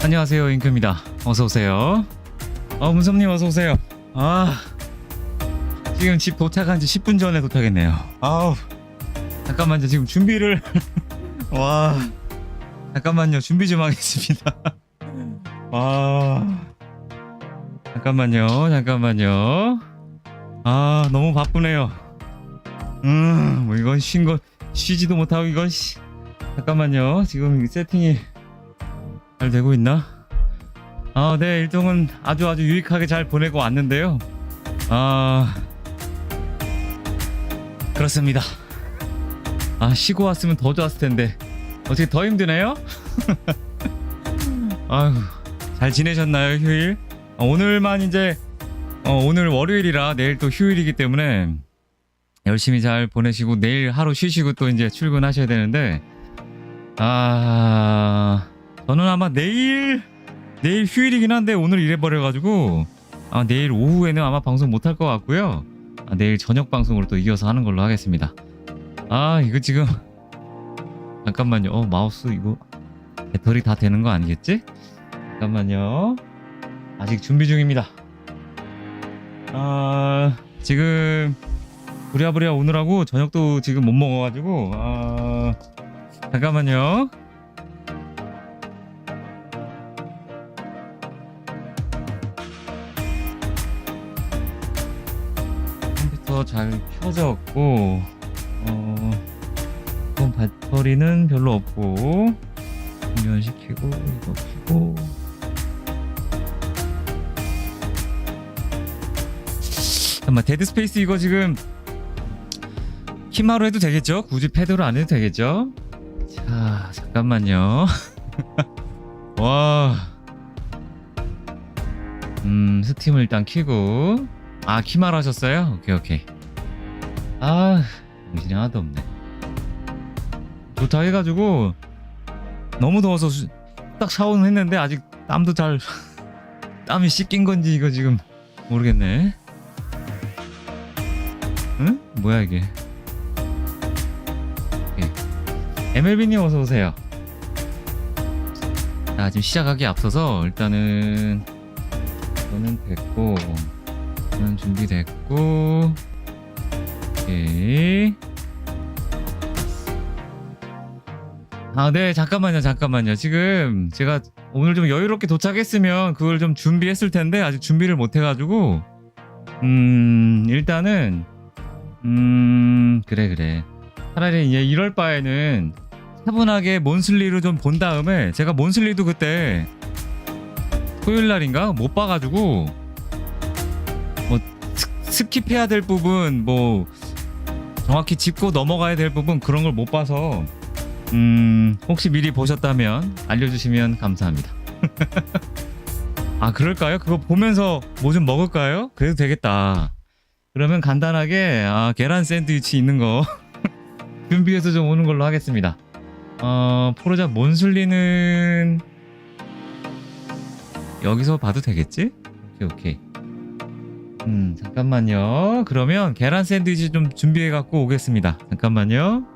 안녕하세요, 잉크입니다. 어서오세요. 문섭님 어서오세요. 지금 집 도착한 지 10분 전에 도착했네요. 잠깐만요, 지금 준비를 잠깐만요, 준비 좀 하겠습니다. 잠깐만요. 너무 바쁘네요. 뭐 이건 쉬지도 못하고 이건 잠깐만요, 지금 세팅이 잘 되고 있나? 네, 일정은 아주 유익하게 잘 보내고 왔는데요. 그렇습니다. 쉬고 왔으면 더 좋았을 텐데 어떻게 더 힘드네요? 잘 지내셨나요, 휴일? 오늘만 이제 오늘 월요일이라 내일 또 휴일이기 때문에 열심히 잘 보내시고 내일 하루 쉬시고 또 이제 출근하셔야 되는데 저는 아마 내일 휴일이긴 한데 오늘 일해버려가지고 내일 오후에는 아마 방송 못할 것 같고요. 내일 저녁 방송으로 또 이어서 하는 걸로 하겠습니다. 이거 지금 잠깐만요. 마우스 이거 배터리 다 되는 거 아니겠지? 잠깐만요. 아직 준비 중입니다. 지금 부랴부랴 오느라고 저녁도 지금 못 먹어가지고 잠깐만요. 컴퓨터 잘 켜졌고 이건 배터리는 별로 없고 충전시키고 이거 켜고 잠깐만, 데드스페이스 이거 지금 키마로 해도 되겠죠? 굳이 패드로 안 해도 되겠죠? 자, 잠깐만요. 스팀을 일단 켜고 키마로 하셨어요? 오케이. 정신이 하나도 없네. 좋다 해가지고 너무 더워서 딱 샤워는 했는데 아직 땀이 씻긴 건지 이거 지금 모르겠네. 응? 뭐야 이게? MLB님 어서오세요. 지금 시작하기 앞서서 일단은 이거는 됐고 이거는 준비됐고 오케이. 네, 잠깐만요. 지금 제가 오늘 좀 여유롭게 도착했으면 그걸 좀 준비했을 텐데 아직 준비를 못 해가지고 일단은 그래. 차라리 이럴 바에는 차분하게 몬슬리로 좀 본 다음에 제가 몬슬리도 그때 토요일날인가 못 봐가지고 뭐 스킵해야 될 부분 뭐 정확히 짚고 넘어가야 될 부분 그런 걸 못 봐서 혹시 미리 보셨다면 알려주시면 감사합니다. 그럴까요? 그거 보면서 뭐 좀 먹을까요? 그래도 되겠다. 그러면 간단하게 계란 샌드위치 있는 거 준비해서 좀 오는 걸로 하겠습니다. 포르자 몬슬리는 여기서 봐도 되겠지? 오케이. 잠깐만요. 그러면 계란 샌드위치 좀 준비해 갖고 오겠습니다. 잠깐만요.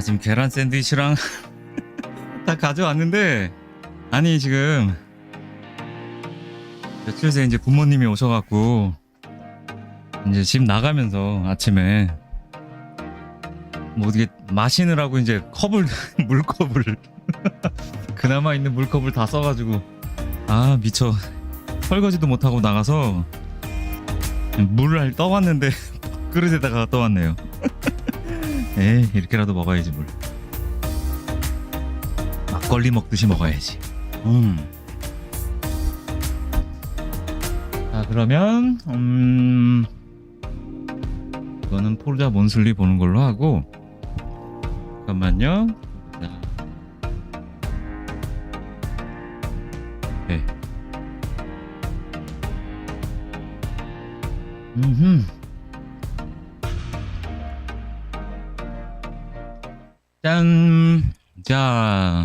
지금 계란 샌드위치랑 다 가져왔는데, 아니 지금 며칠 전에 이제 부모님이 오셔갖고 이제 집 나가면서 아침에 뭐 어떻게 마시느라고 이제 컵을 물컵을 그나마 있는 물컵을 다 써가지고 아 미쳐 설거지도 못하고 나가서 물을 떠왔는데 그릇에다가 떠왔네요. 에이 이렇게라도 먹어야지 물. 막걸리 먹듯이 먹어야지. 자 그러면 이거는 포르자 몬슬리 보는 걸로 하고, 잠깐만요. 자. 네. 짠. 자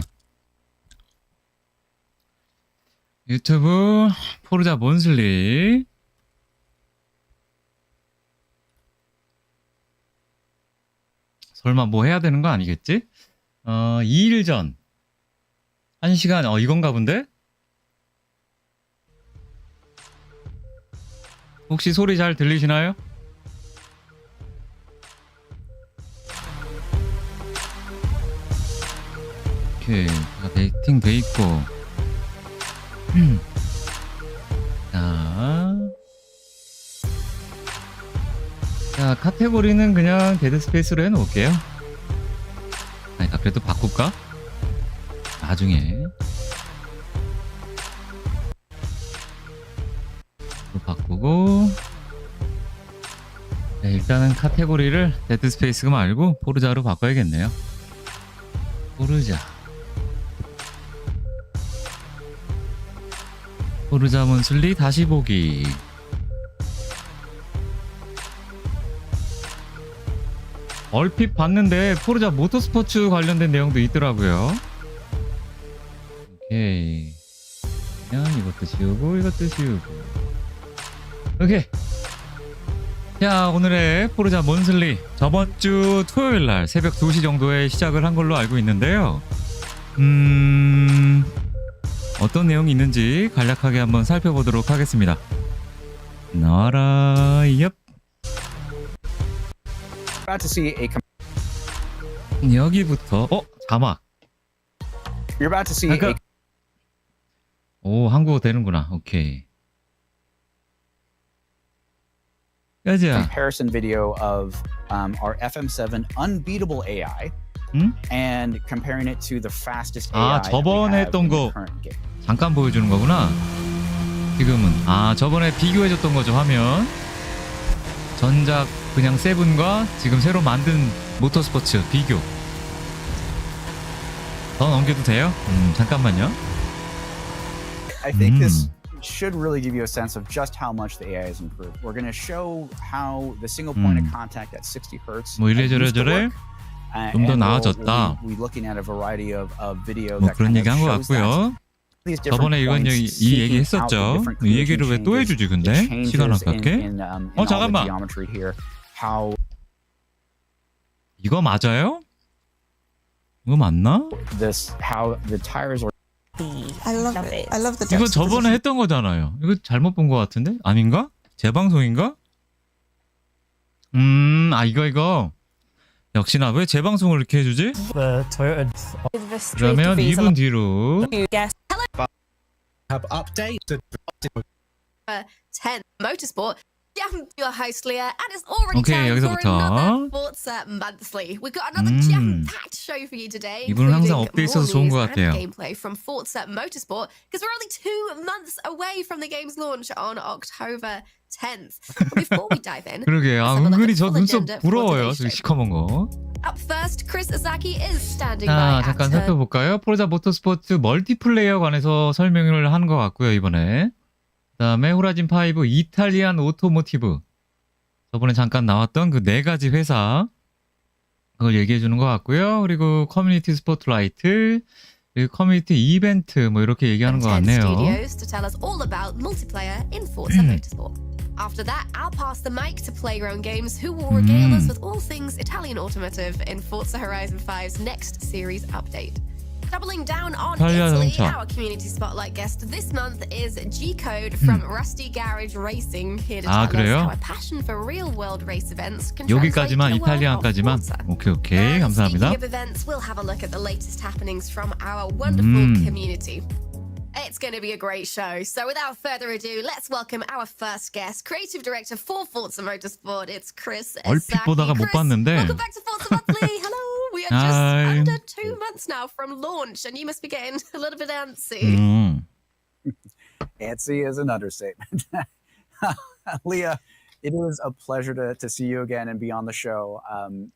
유튜브 포르자 몬슬리 설마 뭐 해야 되는 거 아니겠지? 2일 전 1시간 이건가 본데? 혹시 소리 잘 들리시나요? 오케이 다 데이팅 돼 있고 자 카테고리는 그냥 데드스페이스로 해놓을게요. 아니다 그래도 바꿀까? 나중에 또 바꾸고, 네, 일단은 카테고리를 데드스페이스 말고 포르자로 바꿔야겠네요. 포르자 몬슬리 다시 보기. 얼핏 봤는데 포르자 모터스포츠 관련된 내용도 있더라고요. 오케이 그냥 이것도 지우고 이것도 지우고. 오케이 자 오늘의 포르자 몬슬리 저번주 토요일날 새벽 2시 정도에 시작을 한 걸로 알고 있는데요. 어떤 내용이 있는지 간략하게 한번 살펴보도록 하겠습니다. 나와라. 얍. 여기부터 자막. You're about to see a 오 한국어 되는구나. 오케이. 가자. comparison video of our FM7 unbeatable AI and comparing it to the fastest AI that we 저번에 have 했던 in the 거 current game. 잠깐 보여주는 거구나. 지금은 저번에 비교해줬던 거죠. 화면 전작 그냥 세븐과 지금 새로 만든 모터스포츠 비교. 더 넘겨도 돼요? 잠깐만요. I think this should really give you a sense of just how much the AI has improved. We're going to show how the single point of contact at 60 Hz 뭐 이래저래 좀 더 나아졌다. We'll be looking at a variety of video 뭐 that 그런 kind 얘기 of 한 것 shows that. 같고요. These different 저번에 이건 points 이 얘기 seeking out the 했었죠. different 이 얘기를 creation 왜 또 changes, 해주지 the 근데? changes 시간 in 아깝게? all the 잠깐만. geometry here, how 이거 맞아요? 이거 맞나? how the tires are. I love it. I love the 이거 juxtaposition. 저번에 했던 거잖아요. 이거 잘못 본 것 같은데? 아닌가? 재방송인가? 이거 역시나 왜 재방송을 이렇게 해주지? The Toyota 그러면 2분 뒤로 have updated 10 Motorsport. I'm your host Leah, and it's already Okay, time for 여기서부터. another Forza Monthly. We've got another jam-packed show for you today, 이분은 항상 including 업데이트해서 more 좋은 news 것 and 같아요. gameplay from Forza Motorsport, because we're only 2 months away from the game's launch on October 10th. But before we dive in, 그러게 let's have a look 은근히 at 저 full 눈썹 agenda for 부러워요. today's 저 show. 시커먼 거. Up first, Chris Azaki is standing 자 by 잠깐 at her 살펴볼까요? 포르자 모터스포츠 멀티플레이어 관해서 설명을 하는 것 같고요. 이번에 그 다음에 호라이즌 5 이탈리안 오토모티브, 저번에 잠깐 나왔던 그 4가지 회사 그걸 얘기해 주는 것 같고요. 그리고 커뮤니티 스포트라이트, 그리고 커뮤니티 이벤트 뭐 이렇게 얘기하는 것 10 같네요. studios to tell us all about multiplayer in Forza Motorsport. After that, I'll pass the mic to Playground Games, who will regale us with all things Italian automotive in Forza Horizon 5's next series update. Doubling down on 이탈리아 Italy, 자동차. our community spotlight guest this month is G-Code from Rusty Garage Racing, here to tell 그래요? us how a passion for real-world race events can 여기까지만 translate to the world of 이탈리아까지만. Forza. 오케이 오케이 And 감사합니다. speaking of events, we'll have a look at the latest happenings from our wonderful community. It's going to be a great show. So without further ado, let's welcome our first guest, creative director for Forza Motorsport. It's Chris 얼핏 보다가 못 Chris, 봤는데. welcome back to Forza Monthly. Hello. We are just Hi. under 2 months now from launch, and you must be getting a little bit antsy. Antsy is an understatement. Leah, it is a pleasure to see you again and be on the show,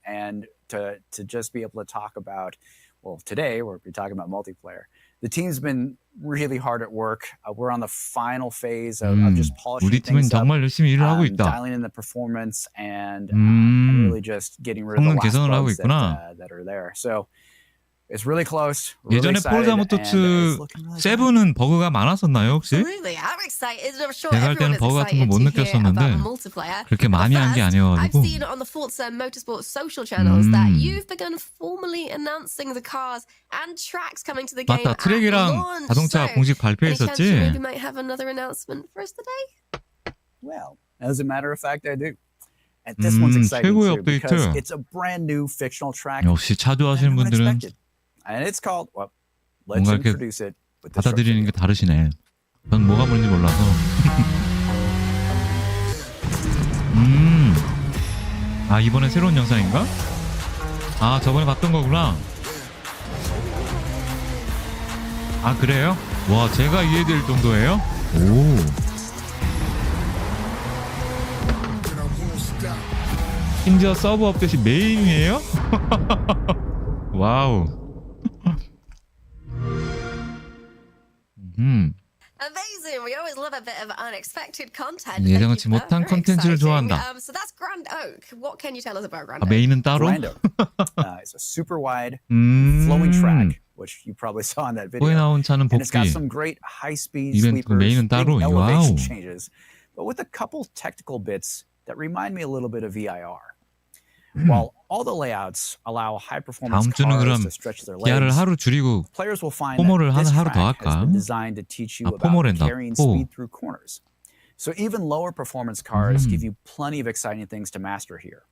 and to just be able to talk about, well, today we're talking about multiplayer. The team's been really hard at work. We're on the final phase of just polishing 우리 팀은 things up, 정말 열심히 일을 하고 있다. dialing in the performance and really just getting rid of the 성능 last 개선을 하고 bugs 있구나. that are there. So it's really close. We're 예전에 really excited, 포르자 and 모토츠 it's looking really good. 7은 버그가 많았었나요 혹시? Absolutely, I'm excited. I'm sure 제가 할 때는 everyone is 버그 같은 거 excited 못 to hear 느꼈었는데 about multiplayer. 그렇게 많이 한 게 I've 아니어가지고. seen on the Forza Motorsport social channels that you've begun formally announcing the cars and tracks coming to the game 맞다, at 트랙이랑 launch. 자동차 So, 공식 any chance you 발표했었지? maybe might have another announcement for us today? Well, as a matter of fact, I do. And this one's exciting 최고의 too because 업데이트. it's a brand new fictional track. 역시 차 좋아하시는 that no one 분들은 expected. And it's called, well, let's 뭔가 이렇게 introduce it with the 받아들이는 게 다르시네. 전 뭐가 뭔지 몰라서. 아 이번에 새로운 영상인가? 아 저번에 봤던 거구나. 아 그래요? 와 제가 이해될 정도예요? 오. 심지어 서브 업데이트 메인이에요? 와우. Amazing. We always love a bit of unexpected content. 예상치 못한 컨텐츠를 좋아한다. So that's Grand Oak. What can you tell us about Grand 아, Oak? 메인은 따로? Grand Oak. It's a super wide flowing track, which you probably saw in that video. 거기 나온 차는 And it's got 복귀. some great high-speed 이벤트 sweepers, 메인은 big 따로. elevation 와우. changes, but with a couple technical bits that remind me a little bit of VIR. While all the layouts allow high-performance 다음 주는 cars 그럼 to stretch their 기아를 legs, 하루 줄이고 players will find 포모를 that this 하루 더 track has 할까? been designed to teach you 아, about 포모랜다. carrying 포. speed through corners. So even lower performance cars give you plenty of exciting things to master here.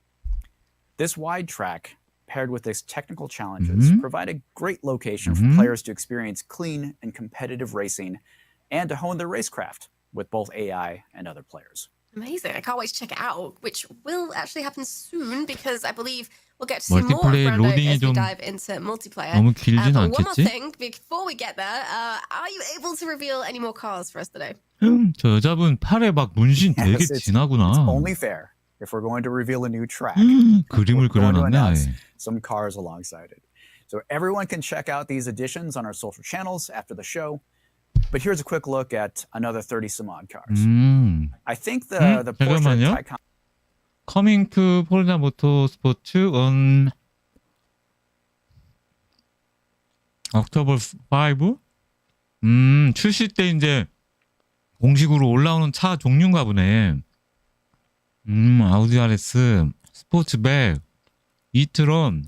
This wide track, paired with its technical challenges, provide a great location for players to experience clean and competitive racing and to hone their racecraft with both AI and other players. Amazing. I can't wait to check it out, which will actually happen soon because I believe we'll get to see more of 멀티플레이 Grand Oak 로딩이 as we 좀 dive into multiplayer. 너무 길진 But one more 않겠지? thing before we get there, are you able to reveal any more cars for us today? 저 여자분 팔에 막 문신 되게 Yes, it's 진하구나. only fair if we're going to reveal a new track. 그림을 We're going to 그려놨네 announce 아예. some cars alongside it. So everyone can check out these additions on our social channels after the show. But here's a quick look at another 30 some odd cars. I think the Porsche 잠깐만요. Taycan Coming to Forza Motorsport on October 5? 출시 때 이제 공식으로 올라오는 차 종류인가 보네. 아우디 RS, 스포츠백, 이트론.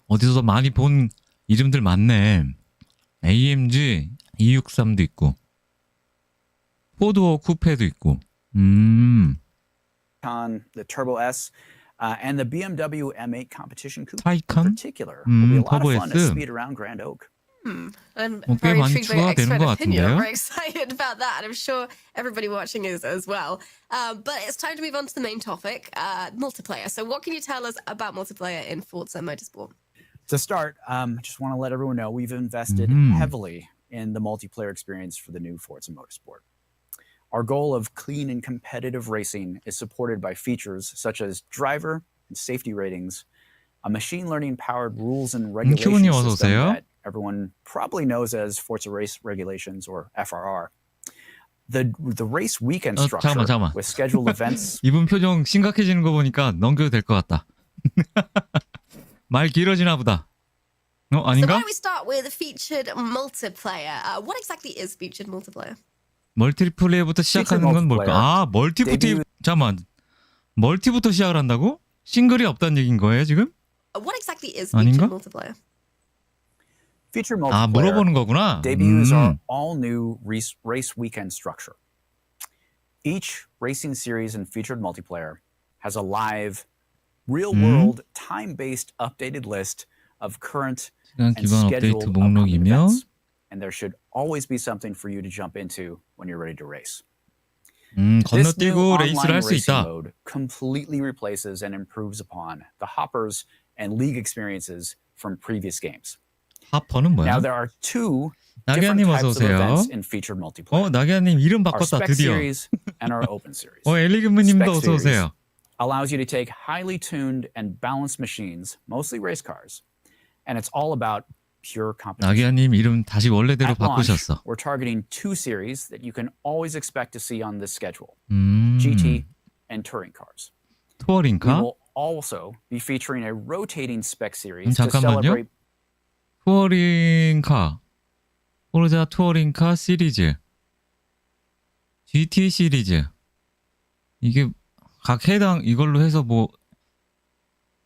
어디서 많이 본 이름들 많네. AMG 263도 있고. 포드워 쿠페도 있고. the Turbo S, and the BMW M8 competition coupe in 타이칸? particular will be a lot 터보 of fun to S. speed around Grand Oak. I'm 꽤 very 많이 intrigued by your 추가되는 expert 것 opinion. I'm 같은데요? very excited about that, and I'm sure everybody watching is as well. But it's time to move on to the main topic, multiplayer. So what can you tell us about multiplayer in Forza Motorsport? To start, just want to let everyone know we've invested heavily in the multiplayer experience for the new Forza Motorsport. Our goal of clean and competitive racing is supported by features such as driver and safety ratings, a machine learning powered rules and regulation 큐브님 어서 system 오세요. that everyone probably knows as Forza Race Regulations or FRR. The race weekend structure 잠깐만. with scheduled events. 이분 표정 심각해지는 거 보니까 넘겨도 될 것 같다. 말 길어지나 보다. So why 아닌가? don't we start with featured multiplayer? What exactly is featured multiplayer? 멀티플레이부터 시작하는 건 뭘까? 아, 잠깐만. 멀티부터 시작을 한다고? 싱글이 없다는 얘기인 거예요, 지금? What exactly is 아닌가? featured multiplayer? Featured 아, multiplayer 물어보는 거구나. debuts our all-new race weekend structure. Each racing series in featured multiplayer has a live, real-world, time-based updated list of current 시간 and 기반 scheduled 업데이트 upcoming 목록이며 events. And there should always be something for you to jump into when you're ready to race. This new 건너뛰고 레이스를 online 할 수 racing 있다. mode completely replaces and improves upon the hoppers and league experiences from previous games. 하퍼는 뭐야? Now there are two different 나기아님 types 어서 of 오세요. events in featured multiplayer. 나기아님 이름 Our 바꿨다 spec 드디어. series and our open series. 엘리그문님도 Spec 어서 series 오세요. allows you to take highly tuned and balanced machines, mostly race cars, and it's all about pure competition. 나기아님 이름 다시 원래대로 At launch, 바꾸셨어. we're targeting two series that you can always expect to see on this schedule, 음, GT and touring cars. We 투어링카? will also be featuring a rotating spec series to 잠깐만요. celebrate 투어링카, 포르자 투어링카 시리즈, GT 시리즈. 이게 각 해당 이걸로 해서 뭐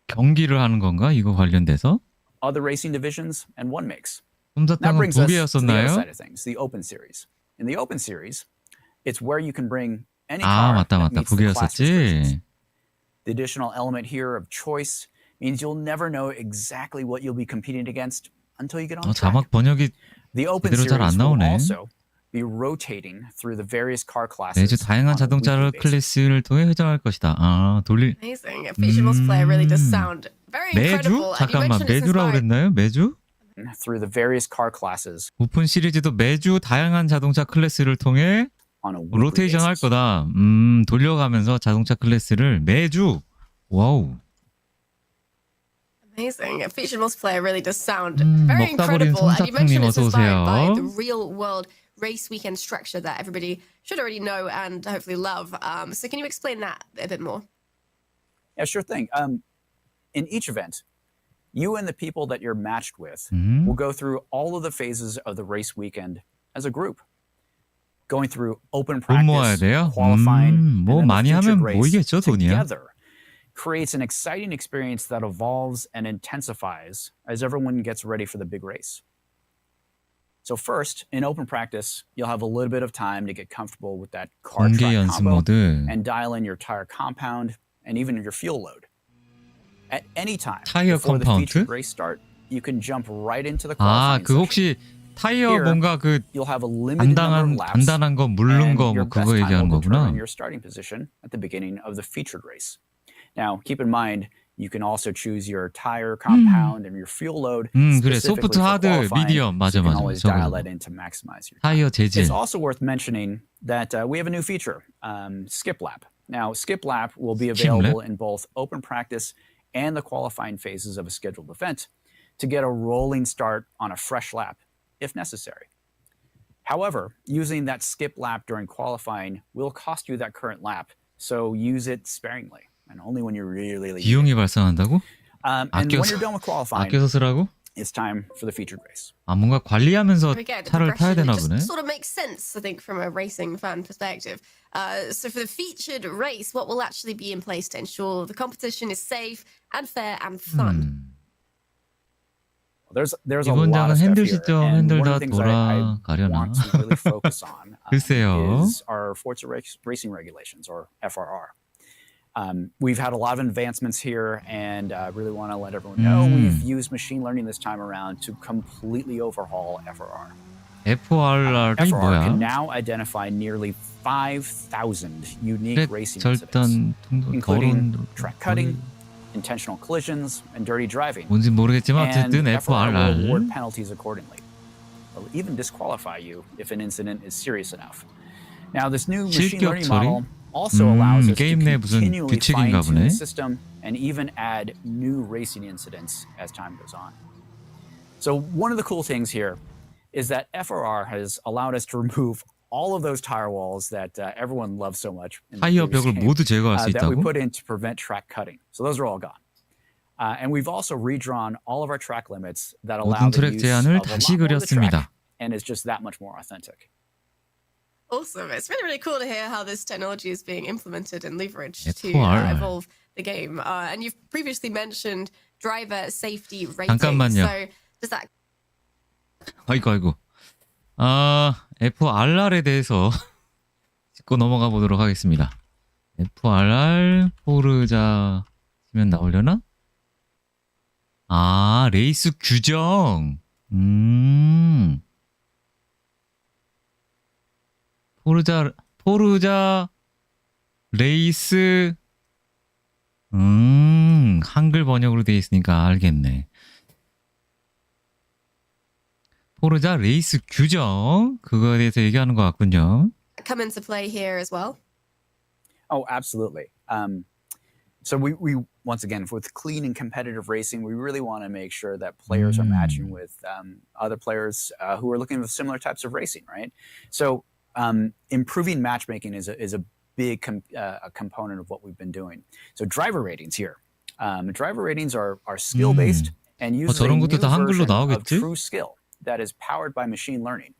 경기를 하는 건가? 이거 관련돼서? other racing divisions and one makes. That 솜사탕은 brings 두 us to the other 개였었나요? side of things, the open series. In the open series, it's where you can bring any 아, car 맞다, that 맞다. meets 두 the class restrictions. 개였었지. The additional element here of choice means you'll never know exactly what you'll be competing against until you get on the track. 자막 번역이 The open 제대로 잘 안 series will 나오네. also be rotating through the various car classes 매주 다양한 on a 자동차 weekly basis. 클래스를 통해 회전할 것이다. 아, Amazing. Featured multiplayer really does sound very 매주? incredible. And you 잠깐만, mentioned it's 매주라고 inspired. 그랬나요? 매주? Through the various car classes 오픈 시리즈도 매주 다양한 자동차 클래스를 통해 on a weekly 로테이션 할 basis. 거다. 돌려가면서 자동차 클래스를 매주. 와우. Amazing. Featured multiplayer really does sound very 먹다 버린 incredible. And you mentioned 솜사탕님 it's 어서 inspired by 오세요. the real world race weekend structure that everybody should already know and hopefully love. So can you explain that a bit more? Yeah, sure thing. In each event, you and the people that you're matched with 음, will go through all of the phases of the race weekend as a group, going through open 돈 모아야 practice, 돼요? qualifying, 뭐 and then 많이 the featured 하면 race 모이겠죠, 돈이야. together creates an exciting experience that evolves and intensifies as everyone gets ready for the big race. So first, in open practice, you'll have a little bit of time to get comfortable with that car 공개 track 연습 combo 모드. and dial in your tire compound and even your fuel load. At any time 타이어 before the 컴파운드? featured race start, you can jump right into the 아, qualifying 그 session. 혹시 타이어 Here, 뭔가 그 You'll have a limited number of laps, 단단한 거, 물른 and 거, your 뭐 best 그거 time 얘기하는 will 거구나. determine your starting position at the beginning of the featured race. Now, keep in mind, you can also choose your tire compound and your fuel load 그래. specifically 소프트, for 하드, qualifying, 미디엄. 맞아, so you can 맞아. always 저거. dial that in to maximize your time. 타이어 재질. It's also worth mentioning that we have a new feature, Skip Lap. Now, Skip Lap will be Skip available Lap? in both open practice and the qualifying phases of a scheduled event to get a rolling start on a fresh lap if necessary. However, using that skip lap during qualifying will cost you that current lap, so use it sparingly and only when you really need it. 비용이 발생한다고? And when 아껴서- you're done with qualifying, 아껴서 쓰라고? it's time for the featured race. 아, 뭔가 관리하면서 Again, the 차를 타야 progression, 되나 it just 보네. sort of makes sense, I think, from a racing fan perspective. So for the featured race, what will actually be in place to ensure the competition is safe and fair and fun? There's a 이번 lot 장은 of stuff 핸들 here, 시점 and 핸들 one 다 of the things I 돌아가려나? want to really focus on 글쎄요. is our Forza racing regulations, or FRR. We've had a lot of advancements here, and I really want to let everyone know we've used machine learning this time around to completely overhaul FRR. FRR이 FRR 뭐야? can now identify nearly 5,000 unique 트랙 racing incidents, 절단 통도 including 더러운 track cutting, intentional collisions, and dirty driving. 뭔지 모르겠지만 And 어쨌든 FRR will award FRR penalties accordingly. Will even disqualify you if an incident is serious enough. Now, this new machine 실격 learning 처리? model also allows us to 게임 내 무슨 continually 규칙인가 fine-tune 보네. the system and even add new racing incidents as time goes on. So one of the cool things here is that FRR has allowed us to remove all of those tire walls that everyone loves so much in the 타이어 previous 벽을 game, 모두 제거할 수 that we 있다고? put in to prevent track cutting. So those are all gone. And we've also redrawn all of our track limits that allow 모든 the 트랙 use 제한을 of a 다시 lot more of the track, 그렸습니다. and it's just that much more authentic. Awesome. It's really, really cool to hear how this technology is being implemented and leveraged to F4R. evolve the game. And you've previously mentioned driver safety rating. 잠깐만요. So does that... 아이고. FRR에 대해서 짚고 넘어가 보도록 하겠습니다. FRR 포르자 치면 나오려나? 레이스 규정. 포르자 레이스 한글 번역으로 되어 있으니까 알겠네. 포르자 레이스 규정 그거에 대해서 얘기하는 것 같군요. come into play here as well? Oh, absolutely. So we once again, with clean and competitive racing, we really want to make sure that players are matching with other players who are looking for similar types of racing, right? So improving matchmaking is a big component of what we've been doing. So driver ratings here. Driver ratings are skill-based and use a new version of true skill that is powered by machine learning.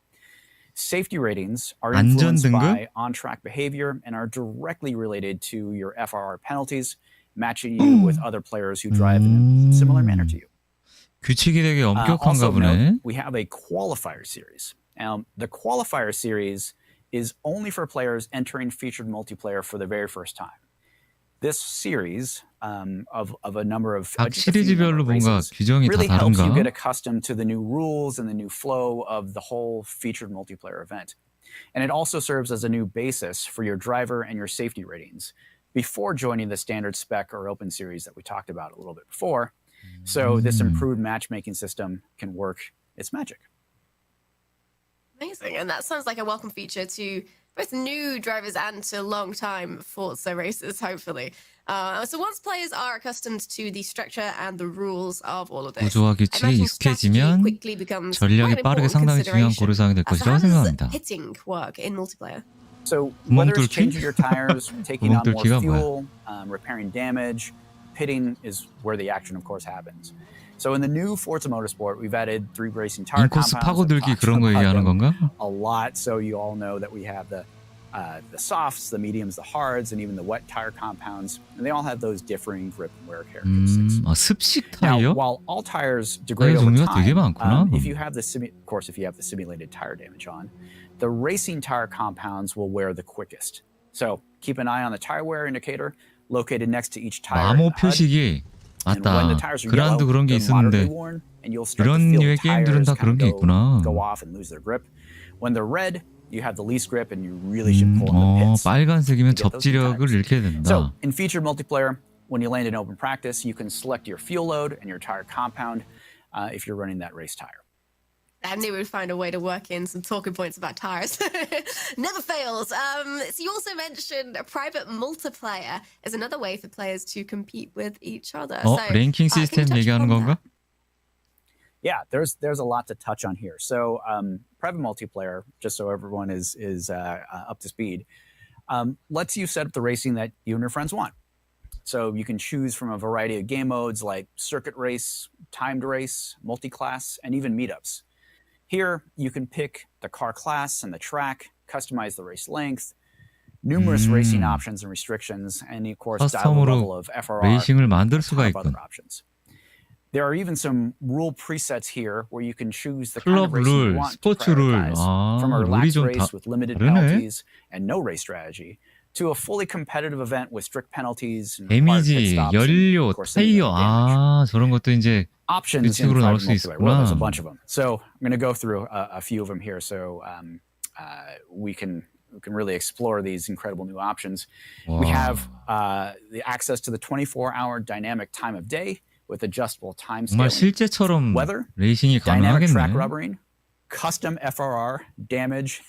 Safety ratings are influenced by on-track behavior and are directly related to your FRR penalties, matching you with other players who drive in a similar manner to you. 규칙이 되게 엄격한가 Also 보네. note, we have a qualifier series. Now, the qualifier series is only for players entering featured multiplayer for the very first time. This series of a number of 각 시리즈별로 뭔가 규정이 다 really helps you get 다른가? accustomed to the new rules and the new flow of the whole featured multiplayer event. And it also serves as a new basis for your driver and your safety ratings before joining the standard spec or open series that we talked about a little bit before. So this improved matchmaking system can work its magic. Amazing. And that sounds like a welcome feature to both new drivers and to long-time Forza racers, hopefully. So once players are accustomed to the structure and the rules of all of this, 구조와 규칙에 익숙해지면 전략이 빠르게 상당히 중요한 고려사항이 될 것이라고 생각합니다. hitting work in multiplayer? So whether it's changing your tires, taking on more fuel, repairing damage, pitting is where the action, of course, happens. So in the new Forza Motorsport, we've added 3 racing tire 인코스 compounds. 파고들기 그런 거 얘기하는 건가? A lot, so you all know that we have the softs, the mediums, the hards, and even the wet tire compounds, and they all have those differing grip and wear characteristics. 습식 Now, 타이어? while all tires degrade over 종류가 되게 time, 많구나. if you have of course, if you have the simulated tire damage on, the racing tire compounds will wear the quickest. So keep an eye on the tire wear indicator located next to each tire. 마모 표식이 맞다. 그란도 그런 게 있었는데 이런 류의 게임들은 다 그런 게 있구나. When they're red, you have the least grip and you really should pull in the pits. 빨간색이면 접지력을 잃게 된다. So in featured multiplayer, when you land in open practice, you can select your fuel load and your tire compound if you're running that race tire. I knew we'd find a way to work in some talking points about tires. Never fails. So you also mentioned a private multiplayer as another way for players to compete with each other. 랭킹 시스템 얘기하는 건가? Yeah, there's a lot to touch on here. So private multiplayer, just so everyone is up to speed, lets you set up the racing that you and your friends want. So you can choose from a variety of game modes like circuit race, timed race, multi-class, and even meetups. Here, you can pick the car class and the track, customize the race length, numerous racing options and restrictions, and of course, dial the level of FRR 레이싱을 만들 수가 and other 있군. options. There are even some rule presets here where you can choose the kind of 클럽 racing you 룰, want to 스포츠 룰. prioritize, from a 룰이 relaxed 좀 race with limited 다르네. penalties and no race strategy, to a fully competitive event with strict penalties and required pit 데미지, stops 연료, and, of course, 타이어. 저런 것도 이제 options in 규칙으로 나올 private 수 multiplayer. Well, there's a 있구나. bunch of them. So I'm going to go through a few of them here, so we can really explore these incredible new options. We have the access to the 24-hour dynamic time of day with adjustable time 정말 scaling, 실제처럼 weather, 레이싱이 dynamic track 가능하겠네. rubbering, custom FRR, damage,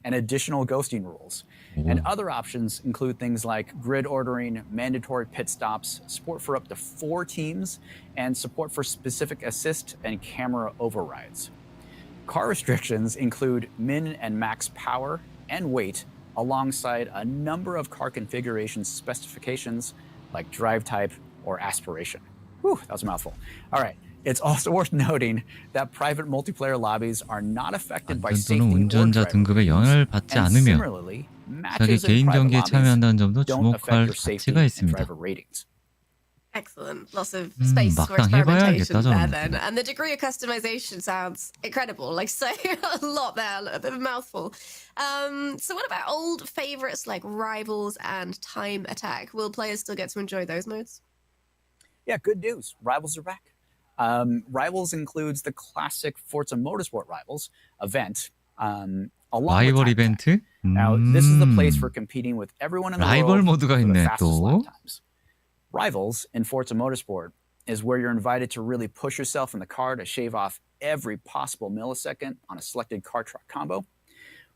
and additional ghosting rules. And other options include things like grid ordering, mandatory pit stops, support for up to 4 teams, and support for specific assist and camera overrides. Car restrictions include min and max power and weight, alongside a number of car configuration specifications like drive type or aspiration. Whew, that was a mouthful. All right. It's also worth noting that private multiplayer lobbies are not affected by 안전 safety 또는 or 운전자 driver 등급에 ratings. 영향을 받지 And 않으며 similarly, 자기 matches in 개인 private 경기에 lobbies 참여한다는 점도 don't affect 주목할 your safety 가치가 and 있습니다. driver ratings. Excellent. Lots of space for 막상 해봐야겠다, experimentation there 저런 then. 것들은. And the degree of customization sounds incredible. Like, so a lot there, a bit of a mouthful. So what about old favorites like Rivals and Time Attack? Will players still get to enjoy those modes? Yeah, good news. Rivals are back. Rivals includes the classic Forza Motorsport Rivals event, along with 라이벌 Time Attack. 이벤트? Now, this is the place for competing with everyone in the 라이벌 world 모드가 for the 있네, fastest lap 또. times. Rivals in Forza Motorsport is where you're invited to really push yourself in the car to shave off every possible millisecond on a selected car-truck combo.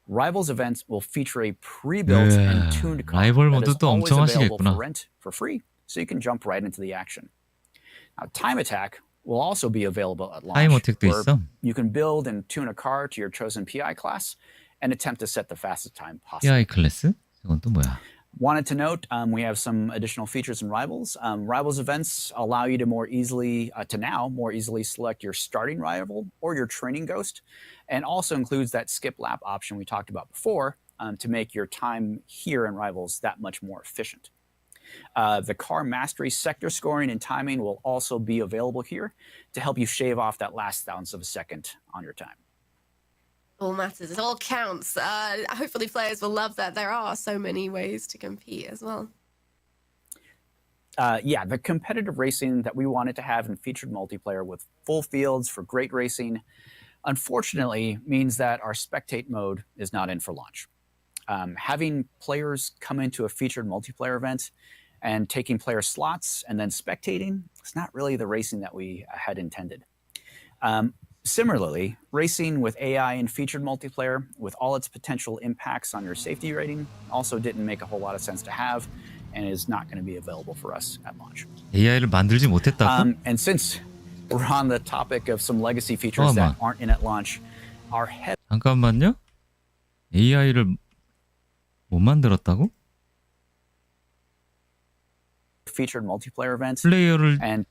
Rivals events will feature a pre-built and tuned car 라이벌 that is 모드도 always 엄청 available 하시겠구나. for rent for free, so you can jump right into the action. Now, Time Attack will also be available at launch, 타임 어택도 where 있어. you can build and tune a car to your chosen PI class and attempt to set the fastest time possible. PI 클래스? 이건 또 뭐야? Wanted to note, we have some additional features in Rivals. Rivals events allow you to more easily select your starting rival or your training ghost, and also includes that skip lap option we talked about before to make your time here in Rivals that much more efficient. The car mastery sector scoring and timing will also be available here to help you shave off that last thousandth of a second on your time. All matters. It all counts. Hopefully players will love that there are so many ways to compete as well. Yeah, the competitive racing that we wanted to have in featured multiplayer with full fields for great racing, unfortunately, means that our spectate mode is not in for launch. Having players come into a featured multiplayer event and taking player slots and then spectating, it's not really the racing that we had intended. Similarly, racing with AI in featured multiplayer with all its potential impacts on your safety rating also didn't make a whole lot of sense to have and is not going to be available for us at launch. AI를 만들지 못했다고? And since we're on the topic of some legacy features that aren't in at launch, our 잠깐만요. AI를 못 만들었다고? featured multiplayer events 플레이어를 and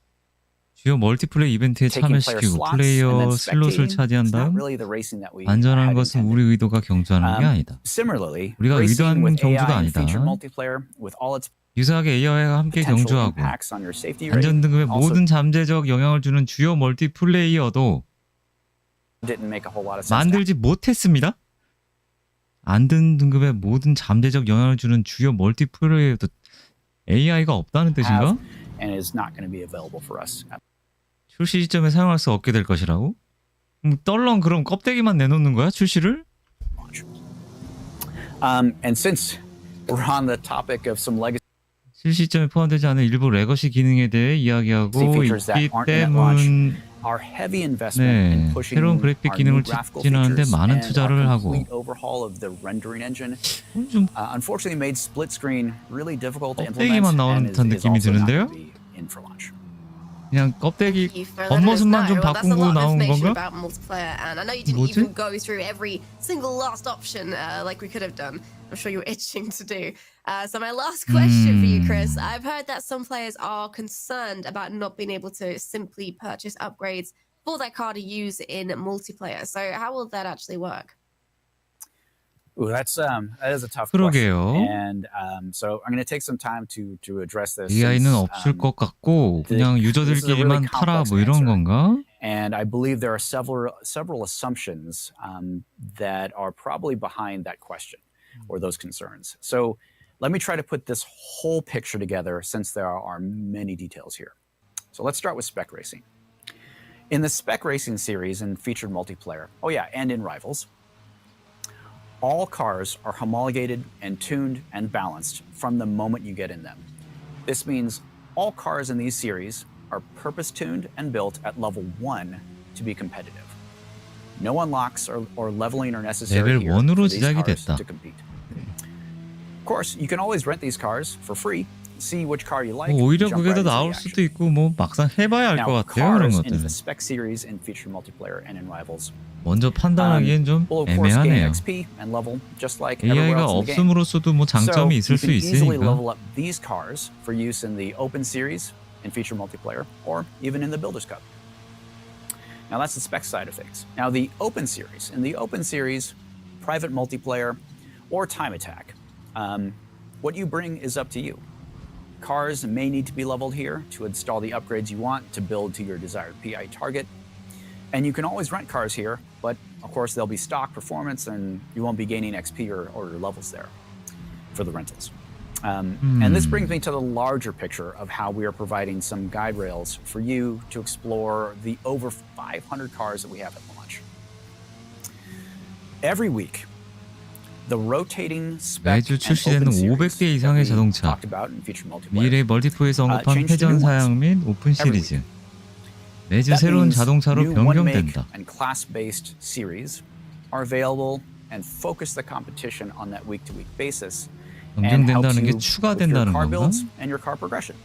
주요 멀티플레이 이벤트에 참여시키고 플레이어 슬롯을 차지한 다음 안전한 것은 우리 의도가 경주하는 게 아니다. 우리가 의도한 경주가 아니다. 유사하게 AI와 함께 경주하고 안전 등급에 모든 잠재적 영향을 주는 주요 멀티플레이어도 만들지 못했습니다. 안전 등급에 모든 잠재적 영향을 주는 주요 멀티플레이어도 AI가 없다는 뜻인가? 출시 시점에 사용할 수 없게 될 것이라고? 떨렁 그럼 껍데기만 내놓는 거야? 출시를? And since we're on the topic of some legacy 출시 시점에 포함되지 않은 일부 레거시 기능에 대해 이야기하고 있기 때문에 새로운 그래픽 기능을 추진하는데 많은 투자를 하고 좀 껍데기만 나오는 듯한 느낌이 드는데요? 그냥 껍데기 겉모습만 좀 바꾸고 나온 건가? 뭐지? I'm sure you're itching to do. So my last question for you, Chris. I've heard that some players are concerned about not being able to simply purchase upgrades for their car to use in multiplayer. So how will that actually work? Ooh, that is a tough 그러게요. question. And so I'm going to take some time to address this. AI는 없을 것 같고 그냥 유저들끼리만 타라 뭐 이런 건가? And I believe there are several assumptions that are probably behind that question or those concerns. So let me try to put this whole picture together since there are many details here. So let's start with spec racing. In the spec racing series in featured multiplayer, and in Rivals, all cars are homologated and tuned and balanced from the moment you get in them. This means all cars in these series are purpose-tuned and built at level 1 to be competitive. No unlocks or leveling are necessary here for these cars to compete. Of course, you can always rent these cars for free, see which car you like. 오히려 그게 더 나올 수도 있고 뭐 막상 해봐야 알 것 같아요 그런 것들은. In the spec series in featured multiplayer and in Rivals. 먼저 판단하기엔 좀 애매하네요. AI가 없음으로써도 뭐 장점이 있을 수 있으니까. level up these cars for use in the open series in featured multiplayer or even in the Builders Cup. Now that's the spec side of things. Now the open series. In the open series, private multiplayer or time attack, what you bring is up to you. Cars may need to be leveled here to install the upgrades you want to build to your desired PI target. And you can always rent cars here, but of course they'll be stock performance and you won't be gaining XP or levels there for the rentals. And this brings me to the larger picture of how we are providing some guide rails for you to explore the over 500 cars that we have at launch. Every week, the rotating spec 매주 and 출시되는 open series 500대 that 이상의 we 자동차, talked about in featured multiplayer. 미래 멀티플에서 언급한 change to 회전 new ones. 사양 및 오픈 Every 시리즈. 매주 That 새로운 means 자동차로 new one make 변경된다. and class-based series are available and focus the competition on that week-to-week basis and help 변경된다는 게 you with your 추가된다는 car 건가? builds and your car progression.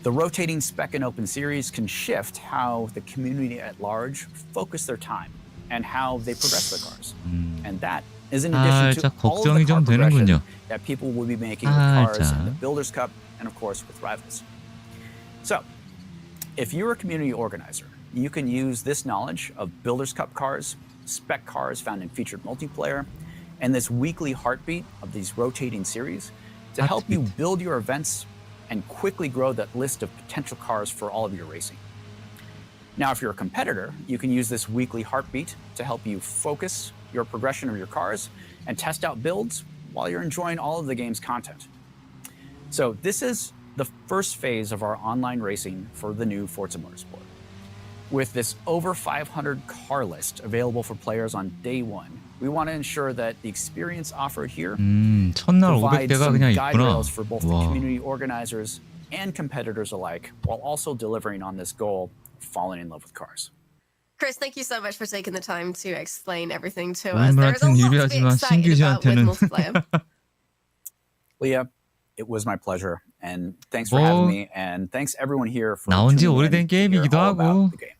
The rotating spec and open series can shift how the community at large focus their time and how they progress their cars. And that is in addition to 살짝 all of the 걱정이 car 좀 progression 되는군요. that people will be making with cars 살짝. in the Builders Cup and of course with Rivals. So, if you're a community organizer, you can use this knowledge of Builders Cup cars, spec cars found in featured multiplayer, and this weekly heartbeat of these rotating series to help you build your events and quickly grow that list of potential cars for all of your racing. Now, if you're a competitor, you can use this weekly heartbeat to help you focus your progression of your cars and test out builds while you're enjoying all of the game's content. So this is the first phase of our online racing for the new Forza Motorsport. With this over 500 car list available for players on day one, we want to ensure that the experience offered here 첫날 provides 500대가 some 그냥 guide 있구나. rails for both the 와. community organizers and competitors alike, while also delivering on this goal of falling in love with cars. Chris, thank you so much for taking the time to explain everything to us. There is a 오늘한테는 lot to be 유리하지만 excited about with 신규지한테는 multiplayer. Leah, it was my pleasure, and thanks for having me, and thanks everyone here for 나온 지 tuning in 오래된 to hear 게임이기도 all about 하고 the game.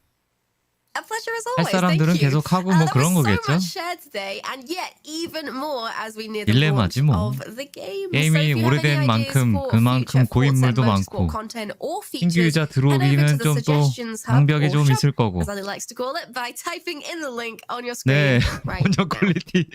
A pleasure as 할 always. 사람들은 Thank you. 계속 하고 뭐 There 그런 was 거겠죠? so much shared today, and yet even more as we near the 딜레마지 launch 뭐. of the game. 게임이 So if you have 오래된 any ideas 만큼 for 그만큼 future Forza 고인물도 Motorsport 많고 content or 신규 features, 유저 head over to 들어오기는 the 좀 또 suggestions hub 장벽이 or 좀 shop, 있을 거고. as I like to call it, by typing in the link on your 네, screen right 먼저 now. 퀄리티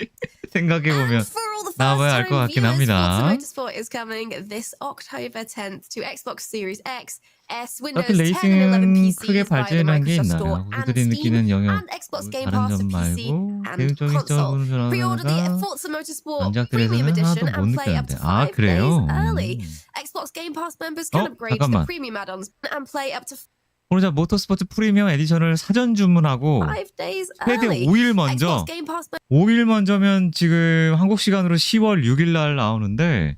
생각해보면 And for all the 나와야 알 first-time 것 같긴 viewers, Forza 합니다. Motorsport is coming this October 10th to Xbox Series X, S, Windows 어떻게 10 and 11 레이싱은 PCs 크게 via the 발전한 게 Microsoft Store 있나요? and 우리들이 Steam, 느끼는 영역 and Xbox Game 다른 Pass 점 for PC 말고 and 계획적인 console. 시점으로 Pre-order the 전화가 Forza Motorsport Premium 전작들에서는 Edition 하나도 못 and play up to 느꼈는데 아 5 days 그래요? early. Xbox Game Pass members can upgrade to the 잠깐만. premium add-ons and play up to 호르자 모터스포츠 프리미엄 에디션을 사전 주문하고 5 days 최대 early. 5일 먼저 Xbox Game Pass 5일 먼저면 지금 한국 시간으로 10월 6일 날 나오는데